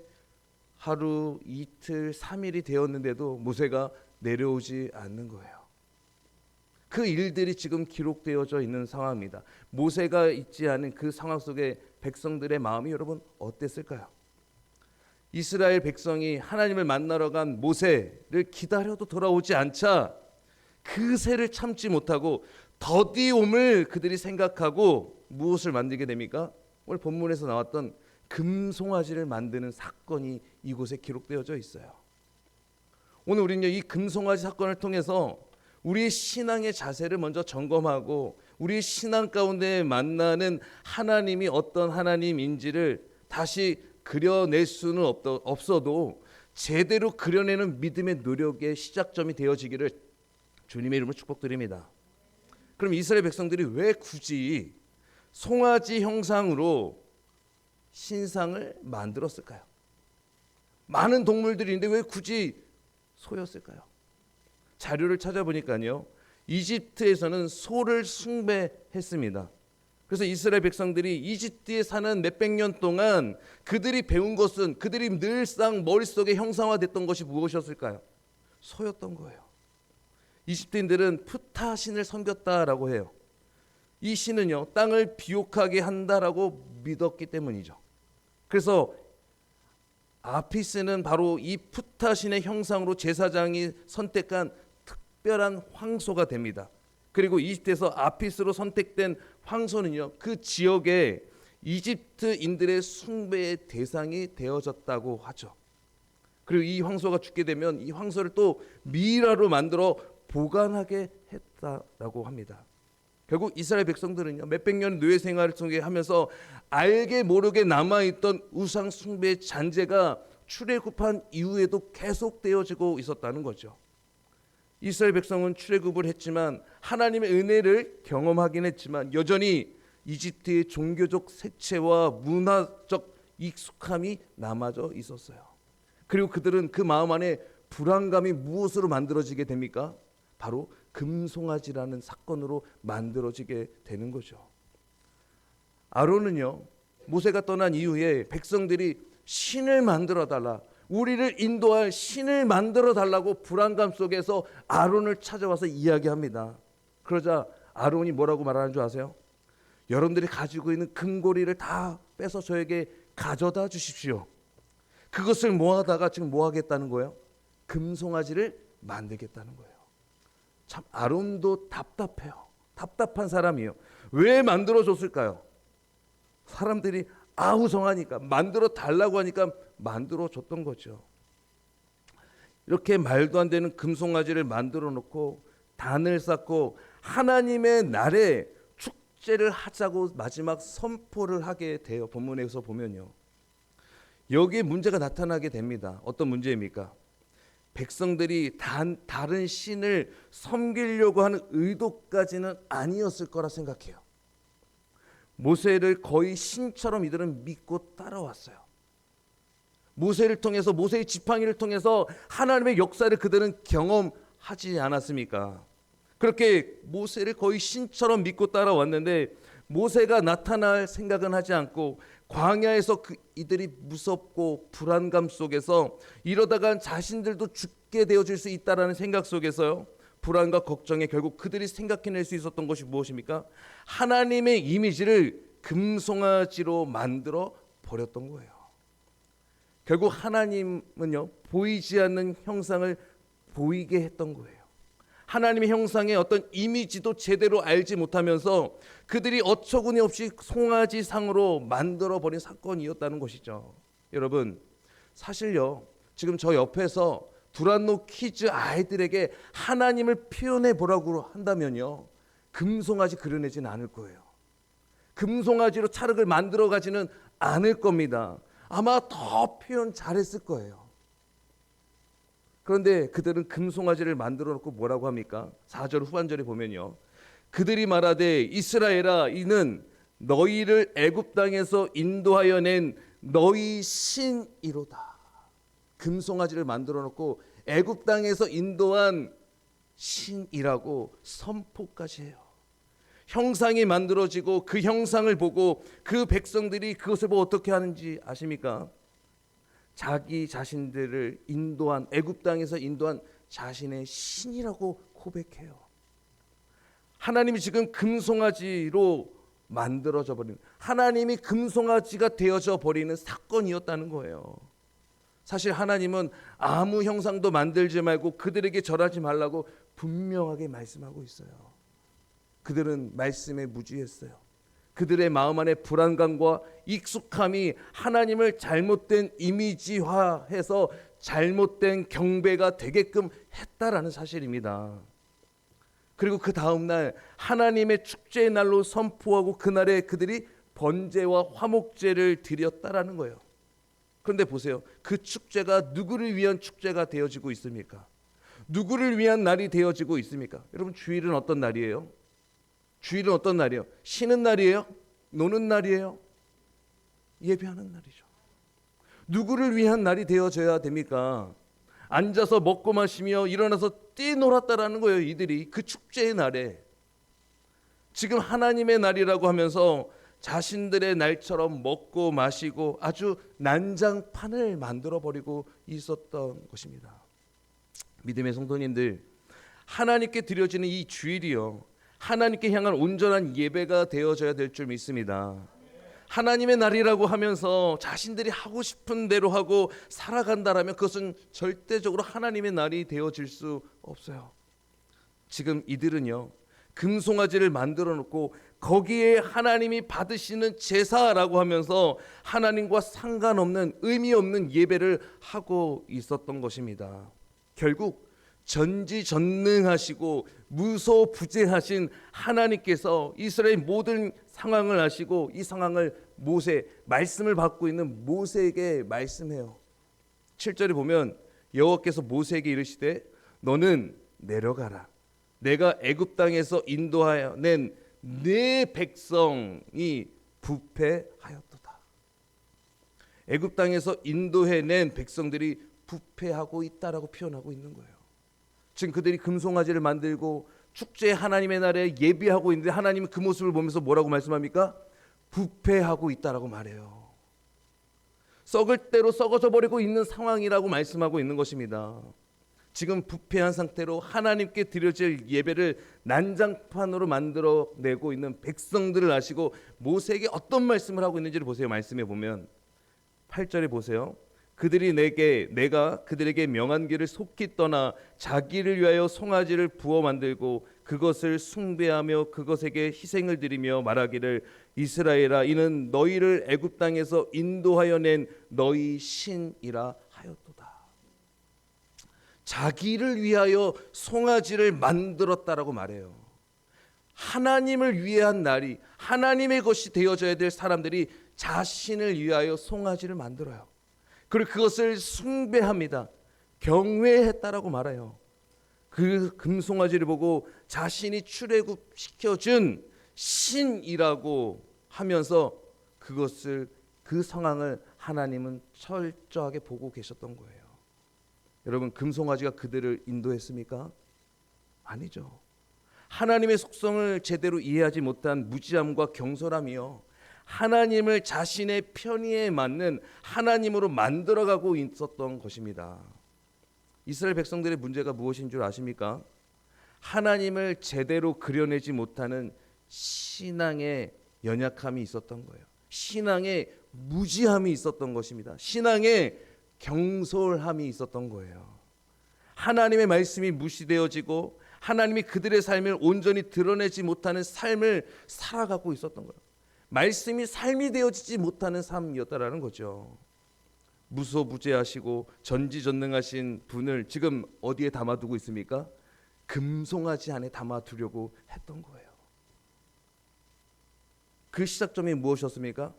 하루, 이틀, 3일이 되었는데도 모세가 내려오지 않는 거예요. 그 일들이 지금 기록되어져 있는 상황입니다. 모세가 있지 않은 그 상황 속에 백성들의 마음이 여러분 어땠을까요? 이스라엘 백성이 하나님을 만나러 간 모세를 기다려도 돌아오지 않자 그 새를 참지 못하고 더디움을 그들이 생각하고 무엇을 만들게 됩니까? 오늘 본문에서 나왔던 금송아지를 만드는 사건이 이곳에 기록되어져 있어요. 오늘 우리는요, 이 금송아지 사건을 통해서 우리의 신앙의 자세를 먼저 점검하고 우리의 신앙 가운데 만나는 하나님이 어떤 하나님인지를 다시 그려낼 수는 없어도 제대로 그려내는 믿음의 노력의 시작점이 되어지기를 주님의 이름으로 축복드립니다. 그럼 이스라엘 백성들이 왜 굳이 송아지 형상으로 신상을 만들었을까요? 많은 동물들이 있는데 왜 굳이 소였을까요? 자료를 찾아보니까요, 이집트에서는 소를 숭배했습니다. 그래서 이스라엘 백성들이 이집트에 사는 몇백 년 동안 그들이 배운 것은, 그들이 늘상 머릿속에 형상화됐던 것이 무엇이었을까요? 소였던 거예요. 이집트인들은 푸타 신을 섬겼다라고 해요. 이 신은요, 땅을 비옥하게 한다라고 믿었기 때문이죠. 그래서 아피스는 바로 이 푸타 신의 형상으로 제사장이 선택한 특별한 황소가 됩니다. 그리고 이집트에서 아피스로 선택된 황소는요, 그 지역의 이집트인들의 숭배의 대상이 되어졌다고 하죠. 그리고 이 황소가 죽게 되면 이 황소를 또 미이라로 만들어 보관하게 했다라고 합니다. 결국 이스라엘 백성들은요, 몇백 년 노예 생활을 통해 하면서 알게 모르게 남아있던 우상 숭배의 잔재가 출애굽한 이후에도 계속되어지고 있었다는 거죠. 이스라엘 백성은 출애굽을 했지만 하나님의 은혜를 경험하긴 했지만 여전히 이집트의 종교적 색채와 문화적 익숙함이 남아져 있었어요. 그리고 그들은 그 마음 안에 불안감이 무엇으로 만들어지게 됩니까? 바로 금송아지라는 사건으로 만들어지게 되는 거죠. 아론은요, 모세가 떠난 이후에 백성들이 신을 만들어 달라, 우리를 인도할 신을 만들어 달라고 불안감 속에서 아론을 찾아와서 이야기합니다. 그러자 아론이 뭐라고 말하는 줄 아세요? 여러분들이 가지고 있는 금고리를 다 빼서 저에게 가져다 주십시오. 그것을 모아다가 지금 뭐 하겠다는 거예요? 금송아지를 만들겠다는 거예요. 참 아론도 답답해요. 답답한 사람이에요. 왜 만들어줬을까요? 사람들이 아우성하니까, 만들어 달라고 하니까 만들어 줬던 거죠. 이렇게 말도 안 되는 금송아지를 만들어 놓고 단을 쌓고 하나님의 날에 축제를 하자고 마지막 선포를 하게 돼요. 본문에서 보면요, 여기에 문제가 나타나게 됩니다. 어떤 문제입니까? 백성들이 다른 신을 섬기려고 하는 의도까지는 아니었을 거라 생각해요. 모세를 거의 신처럼 이들은 믿고 따라왔어요. 모세를 통해서, 모세의 지팡이를 통해서 하나님의 역사를 그들은 경험하지 않았습니까? 그렇게 모세를 거의 신처럼 믿고 따라왔는데 모세가 나타날 생각은 하지 않고 광야에서 이들이 무섭고 불안감 속에서 이러다가 자신들도 죽게 되어질 수 있다라는 생각 속에서요, 불안과 걱정에 결국 그들이 생각해낼 수 있었던 것이 무엇입니까? 하나님의 이미지를 금송아지로 만들어 버렸던 거예요. 결국 하나님은요, 보이지 않는 형상을 보이게 했던 거예요. 하나님의 형상의 어떤 이미지도 제대로 알지 못하면서 그들이 어처구니 없이 송아지 상으로 만들어버린 사건이었다는 것이죠. 여러분, 사실요, 지금 저 옆에서 두란노 키즈 아이들에게 하나님을 표현해 보라고 한다면요, 금송아지 그려내지는 않을 거예요. 금송아지로 찰흙을 만들어 가지는 않을 겁니다. 아마 더 표현 잘했을 거예요. 그런데 그들은 금송아지를 만들어 놓고 뭐라고 합니까? 4절 후반절에 보면요. 그들이 말하되 이스라엘아 이는 너희를 애굽 땅에서 인도하여 낸 너희 신이로다. 금송아지를 만들어 놓고 애굽 땅에서 인도한 신이라고 선포까지 해요. 형상이 만들어지고 그 형상을 보고 그 백성들이 그것을 보고 어떻게 하는지 아십니까? 자기 자신들을 인도한 애굽 땅에서 인도한 자신의 신이라고 고백해요. 하나님이 지금 금송아지로 만들어져 버리는, 하나님이 금송아지가 되어져 버리는 사건이었다는 거예요. 사실 하나님은 아무 형상도 만들지 말고 그들에게 절하지 말라고 분명하게 말씀하고 있어요. 그들은 말씀에 무지했어요. 그들의 마음 안에 불안감과 익숙함이 하나님을 잘못된 이미지화해서 잘못된 경배가 되게끔 했다라는 사실입니다. 그리고 그 다음 날 하나님의 축제의 날로 선포하고 그날에 그들이 번제와 화목제를 드렸다라는 거예요. 그런데 보세요. 그 축제가 누구를 위한 축제가 되어지고 있습니까? 누구를 위한 날이 되어지고 있습니까? 여러분, 주일은 어떤 날이에요? 주일은 어떤 날이에요? 쉬는 날이에요? 노는 날이에요? 예배하는 날이죠. 누구를 위한 날이 되어져야 됩니까? 앉아서 먹고 마시며 일어나서 뛰놀았다라는 거예요. 이들이 그 축제의 날에. 지금 하나님의 날이라고 하면서 자신들의 날처럼 먹고 마시고 아주 난장판을 만들어버리고 있었던 것입니다. 믿음의 성도님들, 하나님께 드려지는 이 주일이요, 하나님께 향한 온전한 예배가 되어져야 될 줄 믿습니다. 하나님의 날이라고 하면서 자신들이 하고 싶은 대로 하고 살아간다라면 그것은 절대적으로 하나님의 날이 되어질 수 없어요. 지금 이들은요, 금송아지를 만들어 놓고 거기에 하나님이 받으시는 제사라고 하면서 하나님과 상관없는 의미 없는 예배를 하고 있었던 것입니다. 결국 전지전능하시고 무소부재하신 하나님께서 이스라엘 모든 상황을 아시고 이 상황을 말씀을 받고 있는 모세에게 말씀해요. 7절에 보면 여호와께서 모세에게 이르시되 너는 내려가라. 내가 애굽 땅에서 인도하여 낸 네 백성이 부패하였도다. 애굽 땅에서 인도해낸 백성들이 부패하고 있다라고 표현하고 있는 거예요. 지금 그들이 금송아지를 만들고 축제 하나님의 날에 예비하고 있는데 하나님은 그 모습을 보면서 뭐라고 말씀합니까? 부패하고 있다라고 말해요. 썩을 대로 썩어져 버리고 있는 상황이라고 말씀하고 있는 것입니다. 지금 부패한 상태로 하나님께 드려질 예배를 난장판으로 만들어내고 있는 백성들을 아시고 모세에게 어떤 말씀을 하고 있는지를 보세요. 말씀해 보면 8절에 보세요. 그들이 내가 그들에게 명한 길을 속히 떠나 자기를 위하여 송아지를 부어 만들고 그것을 숭배하며 그것에게 희생을 드리며 말하기를 이스라엘아 이는 너희를 애굽 땅에서 인도하여 낸 너희 신이라 하였도다. 자기를 위하여 송아지를 만들었다라고 말해요. 하나님을 위한 날이, 하나님의 것이 되어져야 될 사람들이 자신을 위하여 송아지를 만들어요. 그리고 그것을 숭배합니다. 경외했다라고 말해요. 그 금송아지를 보고 자신이 출애굽시켜준 신이라고 하면서 그 상황을 하나님은 철저하게 보고 계셨던 거예요. 여러분, 금송아지가 그들을 인도했습니까? 아니죠. 하나님의 속성을 제대로 이해하지 못한 무지함과 경솔함이요, 하나님을 자신의 편의에 맞는 하나님으로 만들어가고 있었던 것입니다. 이스라엘 백성들의 문제가 무엇인 줄 아십니까? 하나님을 제대로 그려내지 못하는 신앙의 연약함이 있었던 거예요. 신앙의 무지함이 있었던 것입니다. 신앙의 경솔함이 있었던 거예요. 하나님의 말씀이 무시되어지고 하나님이 그들의 삶을 온전히 드러내지 못하는 삶을 살아가고 있었던 거예요. 말씀이 삶이 되어지지 못하는 삶이었다라는 거죠. 무소부재하시고 전지전능하신 분을 지금 어디에 담아두고 있습니까? 금송아지 안에 담아두려고 했던 거예요. 그 시작점이 무엇이었습니까?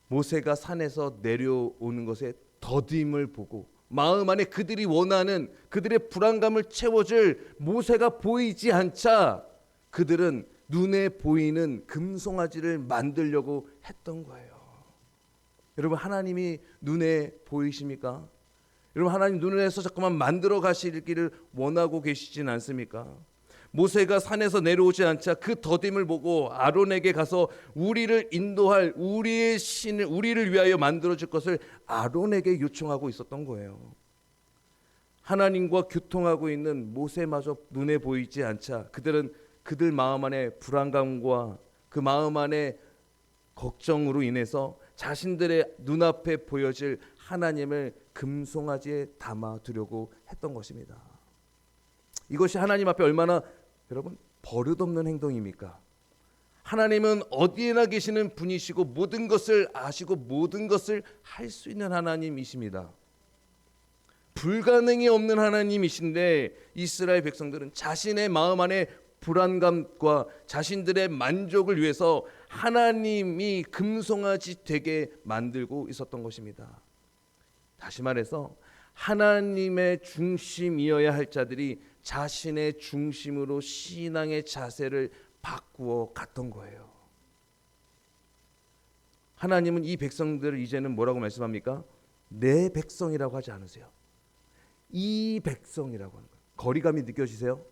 모세가 산에서 내려오는 것에 더딤을 보고 마음 안에 그들이 원하는 그들의 불안감을 채워줄 모세가 보이지 않자 그들은 눈에 보이는 금송아지를 만들려고 했던 거예요. 여러분, 하나님이 눈에 보이십니까? 여러분, 하나님 눈에서 자꾸만 만들어 가시기를 원하고 계시진 않습니까? 모세가 산에서 내려오지 않자 그 더딤을 보고 아론에게 가서 우리를 인도할 우리의 신을 우리를 위하여 만들어줄 것을 아론에게 요청하고 있었던 거예요. 하나님과 교통하고 있는 모세마저 눈에 보이지 않자 그들은 그들 마음 안에 불안감과 그 마음 안에 걱정으로 인해서 자신들의 눈앞에 보여질 하나님을 금송아지에 담아두려고 했던 것입니다. 이것이 하나님 앞에 얼마나 여러분 버릇없는 행동입니까? 하나님은 어디에나 계시는 분이시고 모든 것을 아시고 모든 것을 할 수 있는 하나님이십니다. 불가능이 없는 하나님이신데 이스라엘 백성들은 자신의 마음 안에 불안감과 자신들의 만족을 위해서 하나님이 금송아지 되게 만들고 있었던 것입니다. 다시 말해서 하나님의 중심이어야 할 자들이 자신의 중심으로 신앙의 자세를 바꾸어 갔던 거예요. 하나님은 이 백성들을 이제는 뭐라고 말씀합니까? 내 백성이라고 하지 않으세요. 이 백성이라고 하는 거예요. 거리감이 느껴지세요?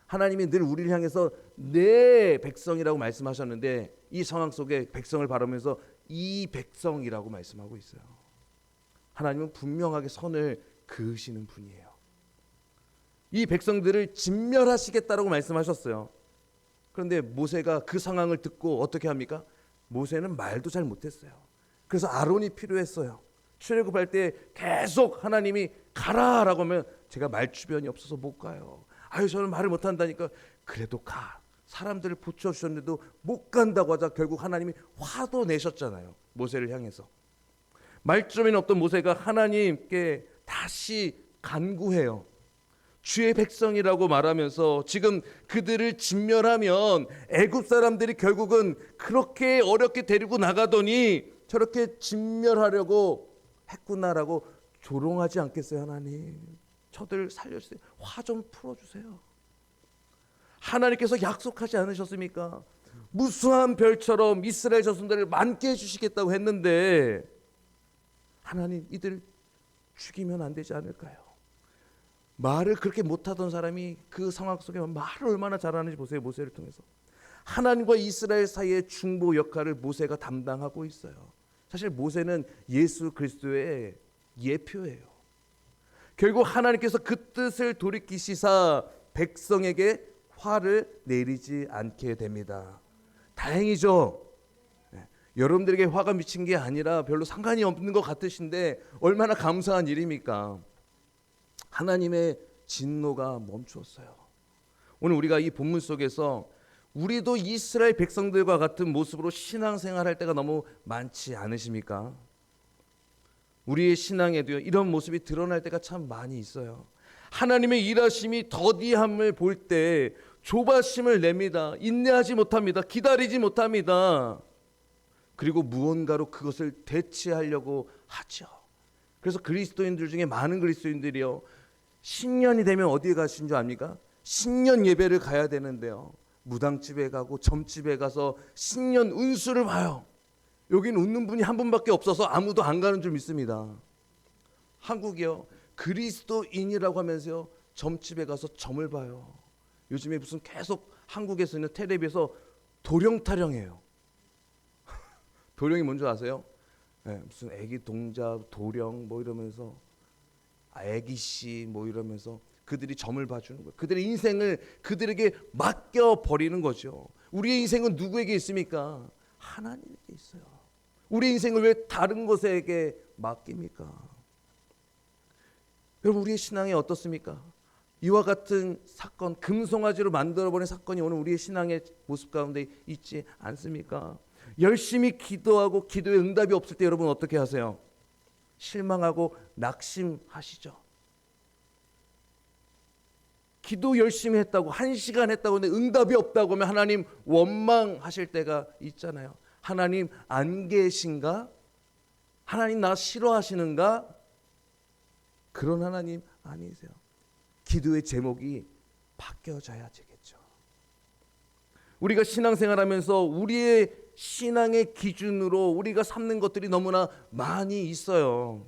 하나님이 늘 우리를 향해서 내 백성이라고 말씀하셨는데 이 상황 속에 백성을 바라보면서 이 백성이라고 말씀하고 있어요. 하나님은 분명하게 선을 그으시는 분이에요. 이 백성들을 진멸하시겠다라고 말씀하셨어요. 그런데 모세가 그 상황을 듣고 어떻게 합니까? 모세는 말도 잘 못했어요. 그래서 아론이 필요했어요. 출애굽할 때 계속 하나님이 가라라고 하면 제가 말주변이 없어서 못 가요. 아유, 저는 말을 못한다니까. 그래도 가. 사람들을 붙여주셨는데도 못 간다고 하자 결국 하나님이 화도 내셨잖아요. 모세를 향해서. 말주변이 없던 모세가 하나님께 다시 간구해요. 주의 백성이라고 말하면서 지금 그들을 진멸하면 애굽 사람들이 결국은 그렇게 어렵게 데리고 나가더니 저렇게 진멸하려고 했구나라고 조롱하지 않겠어요. 하나님, 저들 살려주세요. 화 좀 풀어주세요. 하나님께서 약속하지 않으셨습니까? 무수한 별처럼 이스라엘 자손들을 많게 해주시겠다고 했는데 하나님, 이들 죽이면 안 되지 않을까요? 말을 그렇게 못하던 사람이 그 상황 속에 말을 얼마나 잘하는지 보세요. 모세를 통해서 하나님과 이스라엘 사이의 중보 역할을 모세가 담당하고 있어요. 사실 모세는 예수 그리스도의 예표예요. 결국 하나님께서 그 뜻을 돌이키시사 백성에게 화를 내리지 않게 됩니다. 다행이죠. 여러분들에게 화가 미친 게 아니라 별로 상관이 없는 것 같으신데 얼마나 감사한 일입니까? 하나님의 진노가 멈추었어요. 오늘 우리가 이 본문 속에서 우리도 이스라엘 백성들과 같은 모습으로 신앙생활할 때가 너무 많지 않으십니까? 우리의 신앙에도 이런 모습이 드러날 때가 참 많이 있어요. 하나님의 일하심이 더디함을 볼 때 조바심을 냅니다. 인내하지 못합니다. 기다리지 못합니다. 그리고 무언가로 그것을 대체하려고 하죠. 그래서 그리스도인들 중에 많은 그리스도인들이요, 신년이 되면 어디에 가신 줄 압니까? 신년 예배를 가야 되는데요, 무당집에 가고 점집에 가서 신년 운수를 봐요. 여기는 웃는 분이 한 분밖에 없어서 아무도 안 가는 줄 믿습니다. 한국이요, 그리스도인이라고 하면서요 점집에 가서 점을 봐요. 요즘에 무슨 계속 한국에서는 텔레비에서 도령타령해요. 도령이 뭔지 아세요? 네, 무슨 애기 동자 도령 뭐 이러면서 애기씨 뭐 이러면서 그들이 점을 봐주는 거예요. 그들의 인생을 그들에게 맡겨버리는 거죠. 우리의 인생은 누구에게 있습니까? 하나님에게 있어요. 우리의 인생을 왜 다른 것에게 맡깁니까? 여러분, 우리의 신앙이 어떻습니까? 이와 같은 사건, 금송아지로 만들어버린 사건이 오늘 우리의 신앙의 모습 가운데 있지 않습니까? 열심히 기도하고 기도에 응답이 없을 때 여러분 어떻게 하세요? 실망하고 낙심하시죠. 기도 열심히 했다고 1시간 했다고 하는데 응답이 없다고 하면 하나님 원망하실 때가 있잖아요. 하나님 안 계신가? 하나님 나 싫어하시는가? 그런 하나님 아니세요. 기도의 제목이 바뀌어져야 되겠죠. 우리가 신앙생활하면서 우리의 신앙의 기준으로 우리가 삼는 것들이 너무나 많이 있어요.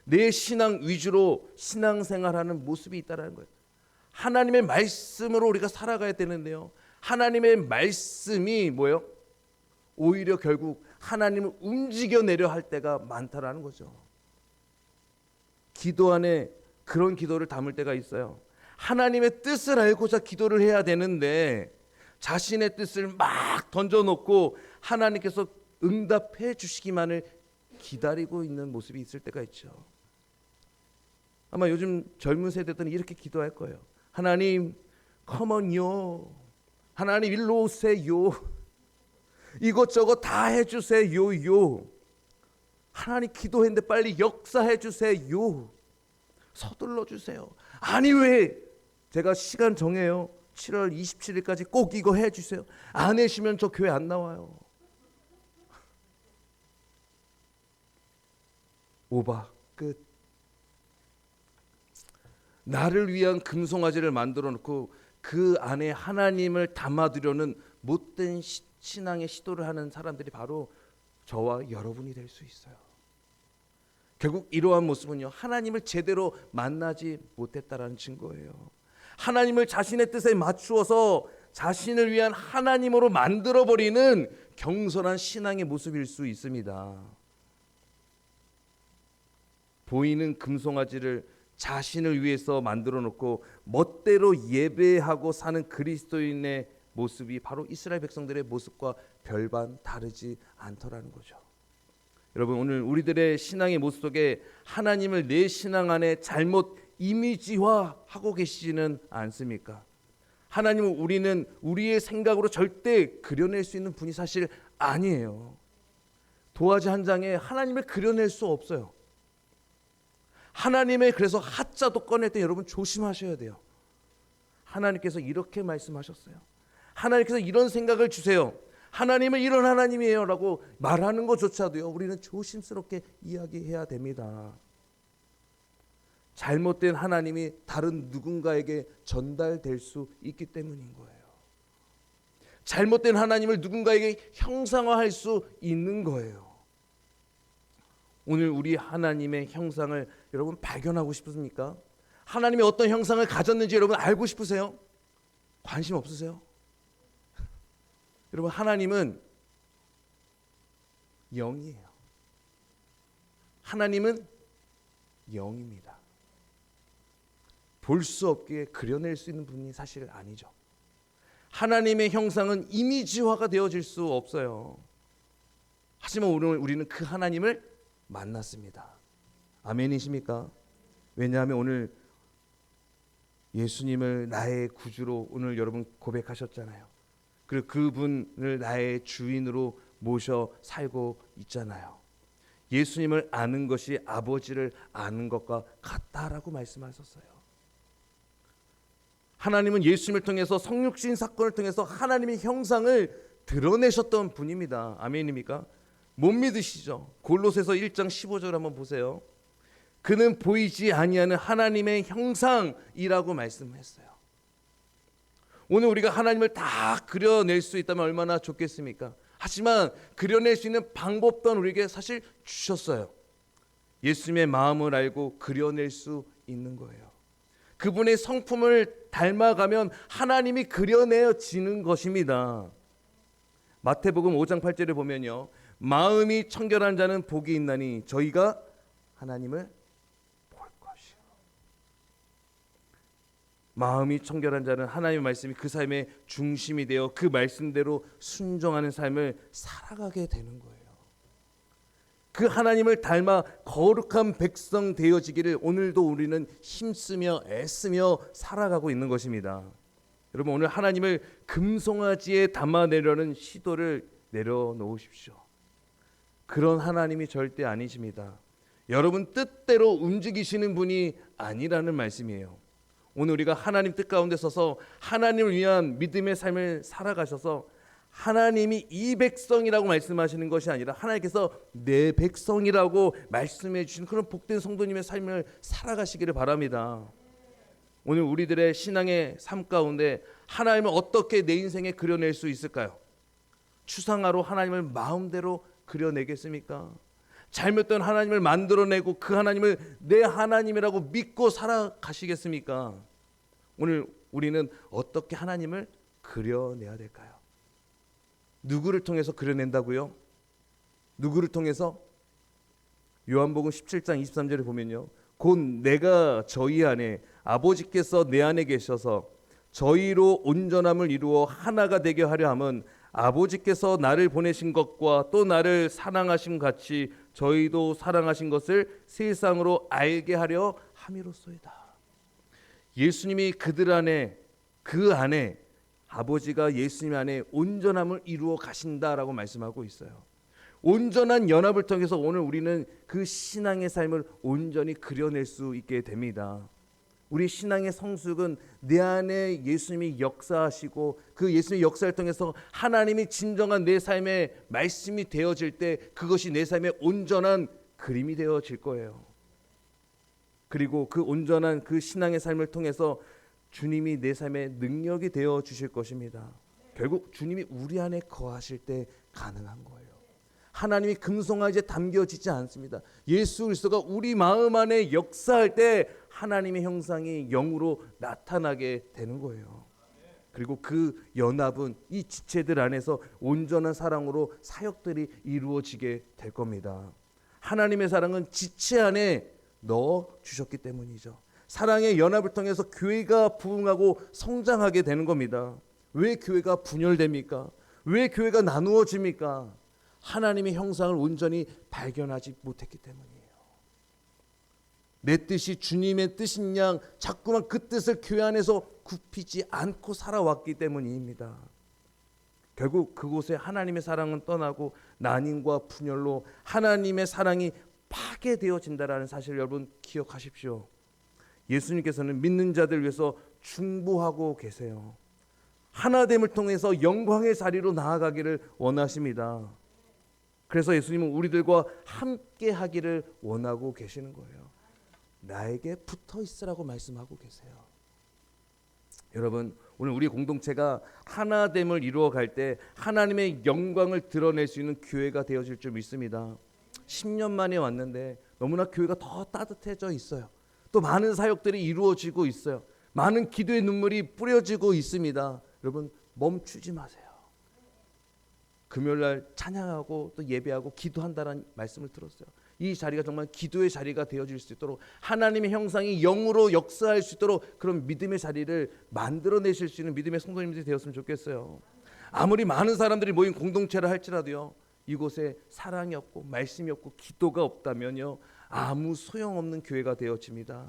내 신앙 위주로 신앙생활하는 모습이 있다는 거예요. 하나님의 말씀으로 우리가 살아가야 되는데요. 하나님의 말씀이 뭐예요? 오히려 결국 하나님을 움직여내려 할 때가 많다라는 거죠. 기도 안에 그런 기도를 담을 때가 있어요. 하나님의 뜻을 알고자 기도를 해야 되는데 자신의 뜻을 막 던져놓고 하나님께서 응답해 주시기만을 기다리고 있는 모습이 있을 때가 있죠. 아마 요즘 젊은 세대들은 이렇게 기도할 거예요. 하나님 컴온요. 하나님 일로 오세요. 이것저것 다 해주세요. 하나님 기도했는데 빨리 역사해 주세요. 서둘러 주세요. 아니 왜 제가 시간 정해요. 7월 27일까지 꼭 이거 해주세요. 안 해주시면 저 교회 안 나와요. 오바 끝. 나를 위한 금송아지를 만들어 놓고 그 안에 하나님을 담아두려는 못된 신앙의 시도를 하는 사람들이 바로 저와 여러분이 될 수 있어요. 결국 이러한 모습은요, 하나님을 제대로 만나지 못했다라는 증거예요. 하나님을 자신의 뜻에 맞추어서 자신을 위한 하나님으로 만들어버리는 경솔한 신앙의 모습일 수 있습니다. 보이는 금송아지를 자신을 위해서 만들어 놓고 멋대로 예배하고 사는 그리스도인의 모습이 바로 이스라엘 백성들의 모습과 별반 다르지 않더라는 거죠. 여러분, 오늘 우리들의 신앙의 모습 속에 하나님을 내 신앙 안에 잘못 이미지화하고 계시지는 않습니까? 하나님은 우리는 우리의 생각으로 절대 그려낼 수 있는 분이 사실 아니에요. 도화지 한 장에 하나님을 그려낼 수 없어요. 하나님의 그래서 하자도 꺼낼 때 여러분 조심하셔야 돼요. 하나님께서 이렇게 말씀하셨어요. 하나님께서 이런 생각을 주세요. 하나님은 이런 하나님이에요 라고 말하는 것조차도요, 우리는 조심스럽게 이야기해야 됩니다. 잘못된 하나님이 다른 누군가에게 전달될 수 있기 때문인 거예요. 잘못된 하나님을 누군가에게 형상화할 수 있는 거예요. 오늘 우리 하나님의 형상을 여러분 발견하고 싶습니까? 하나님이 어떤 형상을 가졌는지 여러분 알고 싶으세요? 관심 없으세요? 여러분, 하나님은 영이에요. 하나님은 영입니다. 볼 수 없게 그려낼 수 있는 분이 사실 아니죠. 하나님의 형상은 이미지화가 되어질 수 없어요. 하지만 오늘 우리는 그 하나님을 만났습니다. 아멘이십니까? 왜냐하면 오늘 예수님을 나의 구주로 오늘 여러분 고백하셨잖아요. 그리고 그분을 나의 주인으로 모셔 살고 있잖아요. 예수님을 아는 것이 아버지를 아는 것과 같다라고 말씀하셨어요. 하나님은 예수님을 통해서 성육신 사건을 통해서 하나님의 형상을 드러내셨던 분입니다. 아멘입니까? 못 믿으시죠? 골로새서 1장 15절 한번 보세요. 그는 보이지 아니하는 하나님의 형상이라고 말씀했어요. 오늘 우리가 하나님을 다 그려낼 수 있다면 얼마나 좋겠습니까? 하지만 그려낼 수 있는 방법 또한 우리에게 사실 주셨어요. 예수님의 마음을 알고 그려낼 수 있는 거예요. 그분의 성품을 닮아가면 하나님이 그려내어지는 것입니다. 마태복음 5장 8절에 보면요, 마음이 청결한 자는 복이 있나니 저희가 하나님을 볼 것이요. 마음이 청결한 자는 하나님의 말씀이 그 삶의 중심이 되어 그 말씀대로 순종하는 삶을 살아가게 되는 거예요. 그 하나님을 닮아 거룩한 백성 되어지기를 오늘도 우리는 힘쓰며 애쓰며 살아가고 있는 것입니다. 여러분, 오늘 하나님을 금송아지에 담아내려는 시도를 내려놓으십시오. 그런 하나님이 절대 아니십니다. 여러분 뜻대로 움직이시는 분이 아니라는 말씀이에요. 오늘 우리가 하나님 뜻 가운데 서서 하나님을 위한 믿음의 삶을 살아가셔서 하나님이 이 백성이라고 말씀하시는 것이 아니라 하나님께서 내 백성이라고 말씀해 주신 그런 복된 성도님의 삶을 살아가시기를 바랍니다. 오늘 우리들의 신앙의 삶 가운데 하나님을 어떻게 내 인생에 그려낼 수 있을까요? 추상화로 하나님을 마음대로 그려내겠습니까? 잘못된 하나님을 만들어내고 그 하나님을 내 하나님이라고 믿고 살아가시겠습니까? 오늘 우리는 어떻게 하나님을 그려내야 될까요? 누구를 통해서 그려낸다고요? 누구를 통해서? 요한복음 17장 23절에 보면요, 곧 내가 저희 안에 아버지께서 내 안에 계셔서 저희로 온전함을 이루어 하나가 되게 하려 함은 아버지께서 나를 보내신 것과 또 나를 사랑하신 같이 저희도 사랑하신 것을 세상으로 알게 하려 함이로소이다. 예수님이 그들 안에, 그 안에 아버지가 예수님 안에 온전함을 이루어 가신다라고 말씀하고 있어요. 온전한 연합을 통해서 오늘 우리는 그 신앙의 삶을 온전히 그려낼 수 있게 됩니다. 우리 신앙의 성숙은 내 안에 예수님이 역사하시고 그 예수님의 역사를 통해서 하나님이 진정한 내 삶의 말씀이 되어질 때 그것이 내 삶의 온전한 그림이 되어질 거예요. 그리고 그 온전한 그 신앙의 삶을 통해서 주님이 내 삶의 능력이 되어 주실 것입니다. 결국 주님이 우리 안에 거하실 때 가능한 거예요. 하나님이 금송아지에 담겨지지 않습니다. 예수 그리스도가 우리 마음 안에 역사할 때 하나님의 형상이 영으로 나타나게 되는 거예요. 그리고 그 연합은 이 지체들 안에서 온전한 사랑으로 사역들이 이루어지게 될 겁니다. 하나님의 사랑은 지체 안에 넣어 주셨기 때문이죠. 사랑의 연합을 통해서 교회가 부흥하고 성장하게 되는 겁니다. 왜 교회가 분열됩니까? 왜 교회가 나누어집니까? 하나님의 형상을 온전히 발견하지 못했기 때문이에요. 내 뜻이 주님의 뜻인 양 자꾸만 그 뜻을 교회 안에서 굽히지 않고 살아왔기 때문입니다. 결국 그곳에 하나님의 사랑은 떠나고 난임과 분열로 하나님의 사랑이 파괴되어진다라는 사실을 여러분 기억하십시오. 예수님께서는 믿는 자들 위해서 중보하고 계세요. 하나됨을 통해서 영광의 자리로 나아가기를 원하십니다. 그래서 예수님은 우리들과 함께 하기를 원하고 계시는 거예요. 나에게 붙어 있으라고 말씀하고 계세요. 여러분, 오늘 우리 공동체가 하나됨을 이루어갈 때 하나님의 영광을 드러낼 수 있는 교회가 되어질 줄 믿습니다. 10년 만에 왔는데 너무나 교회가 더 따뜻해져 있어요. 또 많은 사역들이 이루어지고 있어요. 많은 기도의 눈물이 뿌려지고 있습니다. 여러분, 멈추지 마세요. 금요일날 찬양하고 또 예배하고 기도한다는 말씀을 들었어요. 이 자리가 정말 기도의 자리가 되어질 수 있도록 하나님의 형상이 영으로 역사할 수 있도록 그런 믿음의 자리를 만들어내실 수 있는 믿음의 성도님들이 되었으면 좋겠어요. 아무리 많은 사람들이 모인 공동체를 할지라도요, 이곳에 사랑이 없고 말씀이 없고 기도가 없다면요, 아무 소용없는 교회가 되어집니다.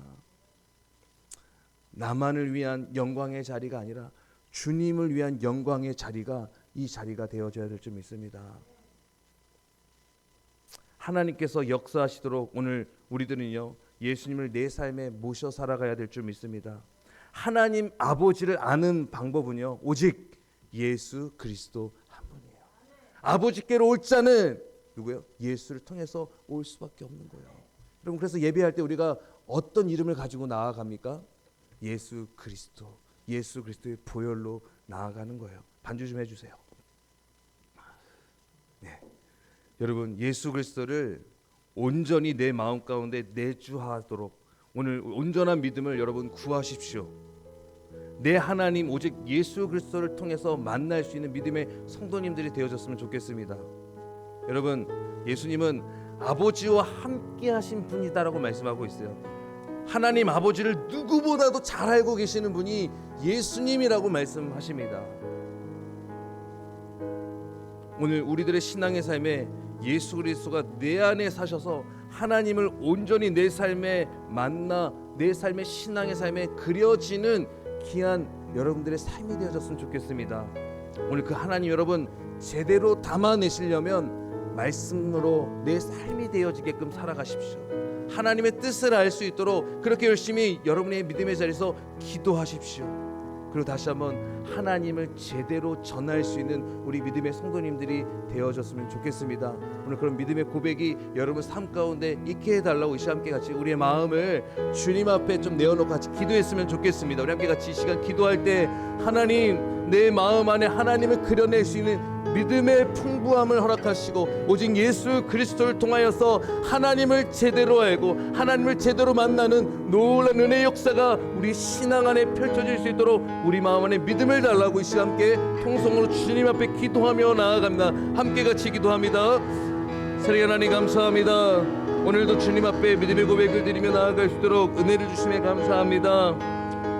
나만을 위한 영광의 자리가 아니라 주님을 위한 영광의 자리가 이 자리가 되어져야 될 줄 믿습니다. 하나님께서 역사하시도록 오늘 우리들은요, 예수님을 내 삶에 모셔 살아가야 될 줄 믿습니다. 하나님 아버지를 아는 방법은요, 오직 예수 그리스도 한 분이에요. 아버지께로 올 자는 누구예요? 예수를 통해서 올 수밖에 없는 거예요. 여러분, 그래서 예배할 때 우리가 어떤 이름을 가지고 나아갑니까? 예수 그리스도, 예수 그리스도의 보혈로 나아가는 거예요. 반주 좀 해주세요. 네, 여러분, 예수 그리스도를 온전히 내 마음 가운데 내주하도록 오늘 온전한 믿음을 여러분 구하십시오. 내 하나님 오직 예수 그리스도를 통해서 만날 수 있는 믿음의 성도님들이 되어졌으면 좋겠습니다. 여러분, 예수님은 아버지와 함께 하신 분이다라고 말씀하고 있어요. 하나님 아버지를 누구보다도 잘 알고 계시는 분이 예수님이라고 말씀하십니다. 오늘 우리들의 신앙의 삶에 예수 그리스도가 내 안에 사셔서 하나님을 온전히 내 삶에 만나 내 삶의 신앙의 삶에 그려지는 귀한 여러분들의 삶이 되어졌으면 좋겠습니다. 오늘 그 하나님 여러분 제대로 담아내시려면 말씀으로 내 삶이 되어지게끔 살아가십시오. 하나님의 뜻을 알 수 있도록 그렇게 열심히 여러분의 믿음의 자리에서 기도하십시오. 그리고 다시 한번 하나님을 제대로 전할 수 있는 우리 믿음의 성도님들이 되어졌으면 좋겠습니다. 오늘 그런 믿음의 고백이 여러분 삶 가운데 있게 해달라고 이 시간 함께 같이 우리의 마음을 주님 앞에 좀 내어놓고 같이 기도했으면 좋겠습니다. 우리 함께 같이 이 시간 기도할 때 하나님, 내 마음 안에 하나님을 그려낼 수 있는 믿음의 풍부함을 허락하시고 오직 예수 그리스도를 통하여서 하나님을 제대로 알고 하나님을 제대로 만나는 놀라운 은혜의 역사가 우리 신앙 안에 펼쳐질 수 있도록 우리 마음 안에 믿음을 달라고 이 시간 함께 통성으로 주님 앞에 기도하며 나아갑니다. 함께 같이 기도합니다. 사랑의 하나님 감사합니다. 오늘도 주님 앞에 믿음의 고백을 드리며 나아갈 수 있도록 은혜를 주심에 감사합니다.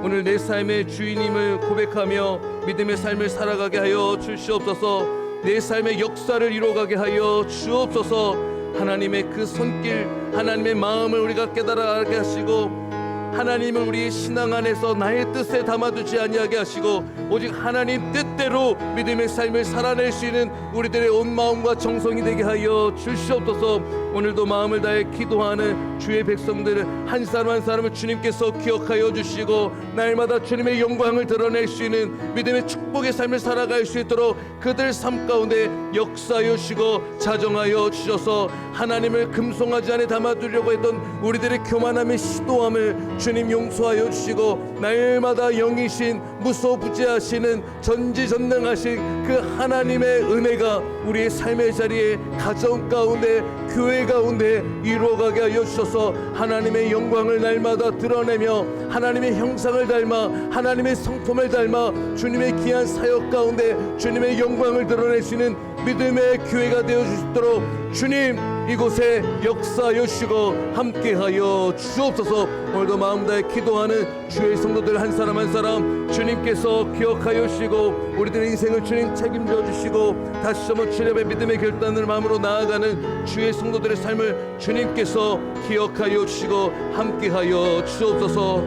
오늘 내 삶의 주인임을 고백하며 믿음의 삶을 살아가게 하여 주시옵소서. 내 삶의 역사를 이루어가게 하여 주옵소서. 하나님의 그 손길, 하나님의 마음을 우리가 깨달아 알게 하시고 하나님을 우리 신앙 안에서 나의 뜻에 담아두지 아니하게 하시고 오직 하나님 뜻대로 믿음의 삶을 살아낼 수 있는 우리들의 온 마음과 정성이 되게 하여 주시옵소서. 오늘도 마음을 다해 기도하는 주의 백성들을 한 사람 한 사람을 주님께서 기억하여 주시고 날마다 주님의 영광을 드러낼 수 있는 믿음의 축복의 삶을 살아갈 수 있도록 그들 삶 가운데 역사하여 주시고 자정하여 주셔서 하나님을 금송아지 안에 담아두려고 했던 우리들의 교만함의 시도함을 주님 용서하여 주시고 날마다 영이신 무소부지하시는 전지전능하신 그 하나님의 은혜가 우리의 삶의 자리에 가정 가운데 교회 가운데 이루어가게 하여 주셔서 하나님의 영광을 날마다 드러내며 하나님의 형상을 닮아 하나님의 성품을 닮아 주님의 귀한 사역 가운데 주님의 영광을 드러내시는 믿음의 교회가 되어 주시도록 주님 이곳에 역사하여 주시고 함께하여 주옵소서. 오늘도 마음 다해 기도하는 주의 성도들 한 사람 한 사람 주님께서 기억하여 주시고 우리들의 인생을 주님 책임져 주시고 다시 한번 주님의 믿음의 결단을 마음으로 나아가는 주의 성도들의 삶을 주님께서 기억하여 주시고 함께하여 주옵소서.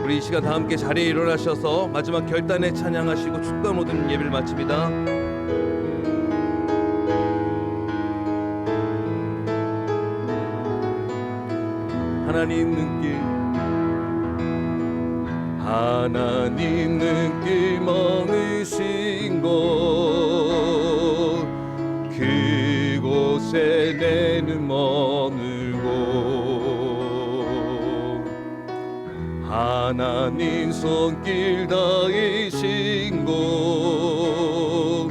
우리 이 시간 다 함께 자리에 일어나셔서 마지막 결단에 찬양하시고 축가 모든 예배를 마칩니다. 하나님 눈길 하나님 눈길 머무신 곳 그곳에 내 눈 머물고 하나님 손길 닿으신 곳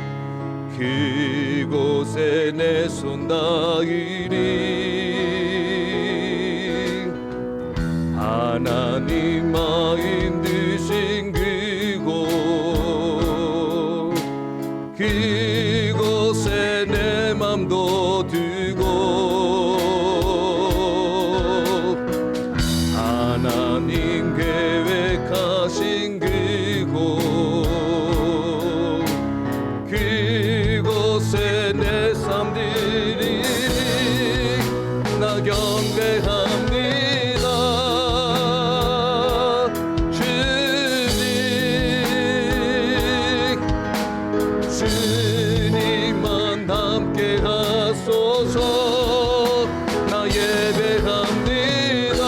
그곳에 내 손 닿으리 하나님 마음 드신 그곳 그곳에 내 맘도 두고 하나님 계획하신 그곳 그곳에 내 삶 드리리 나 경배합니다 주님만 함께 하소서 나 예배합니다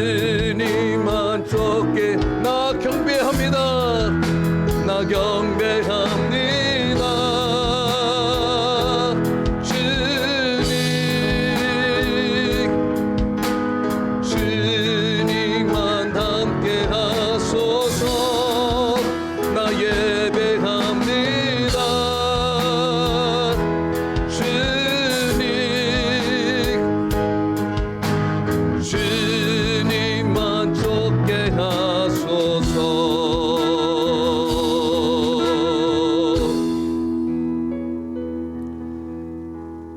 주님만 쫓게 나 경배합니다 나 경배합니다 주님만 함께 하소서 나 예배합니다 주님만 쫓게 하소서.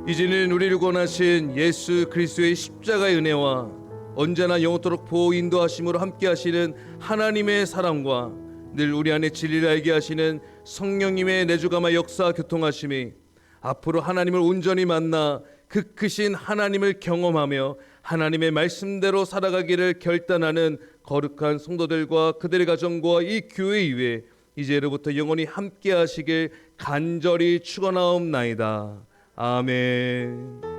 이제는 우리를 권하신 예수 그리스도의 십자가의 은혜와 언제나 영원토록 보호 인도하심으로 함께하시는 하나님의 사랑과 늘 우리 안에 진리를 알게 하시는 성령님의 내주감화 역사 교통하심이 앞으로 하나님을 온전히 만나 그 크신 하나님을 경험하며 하나님의 말씀대로 살아가기를 결단하는 거룩한 성도들과 그들의 가정과 이 교회 위에 이제로부터 영원히 함께 하시길 간절히 축원하옵나이다. 아멘.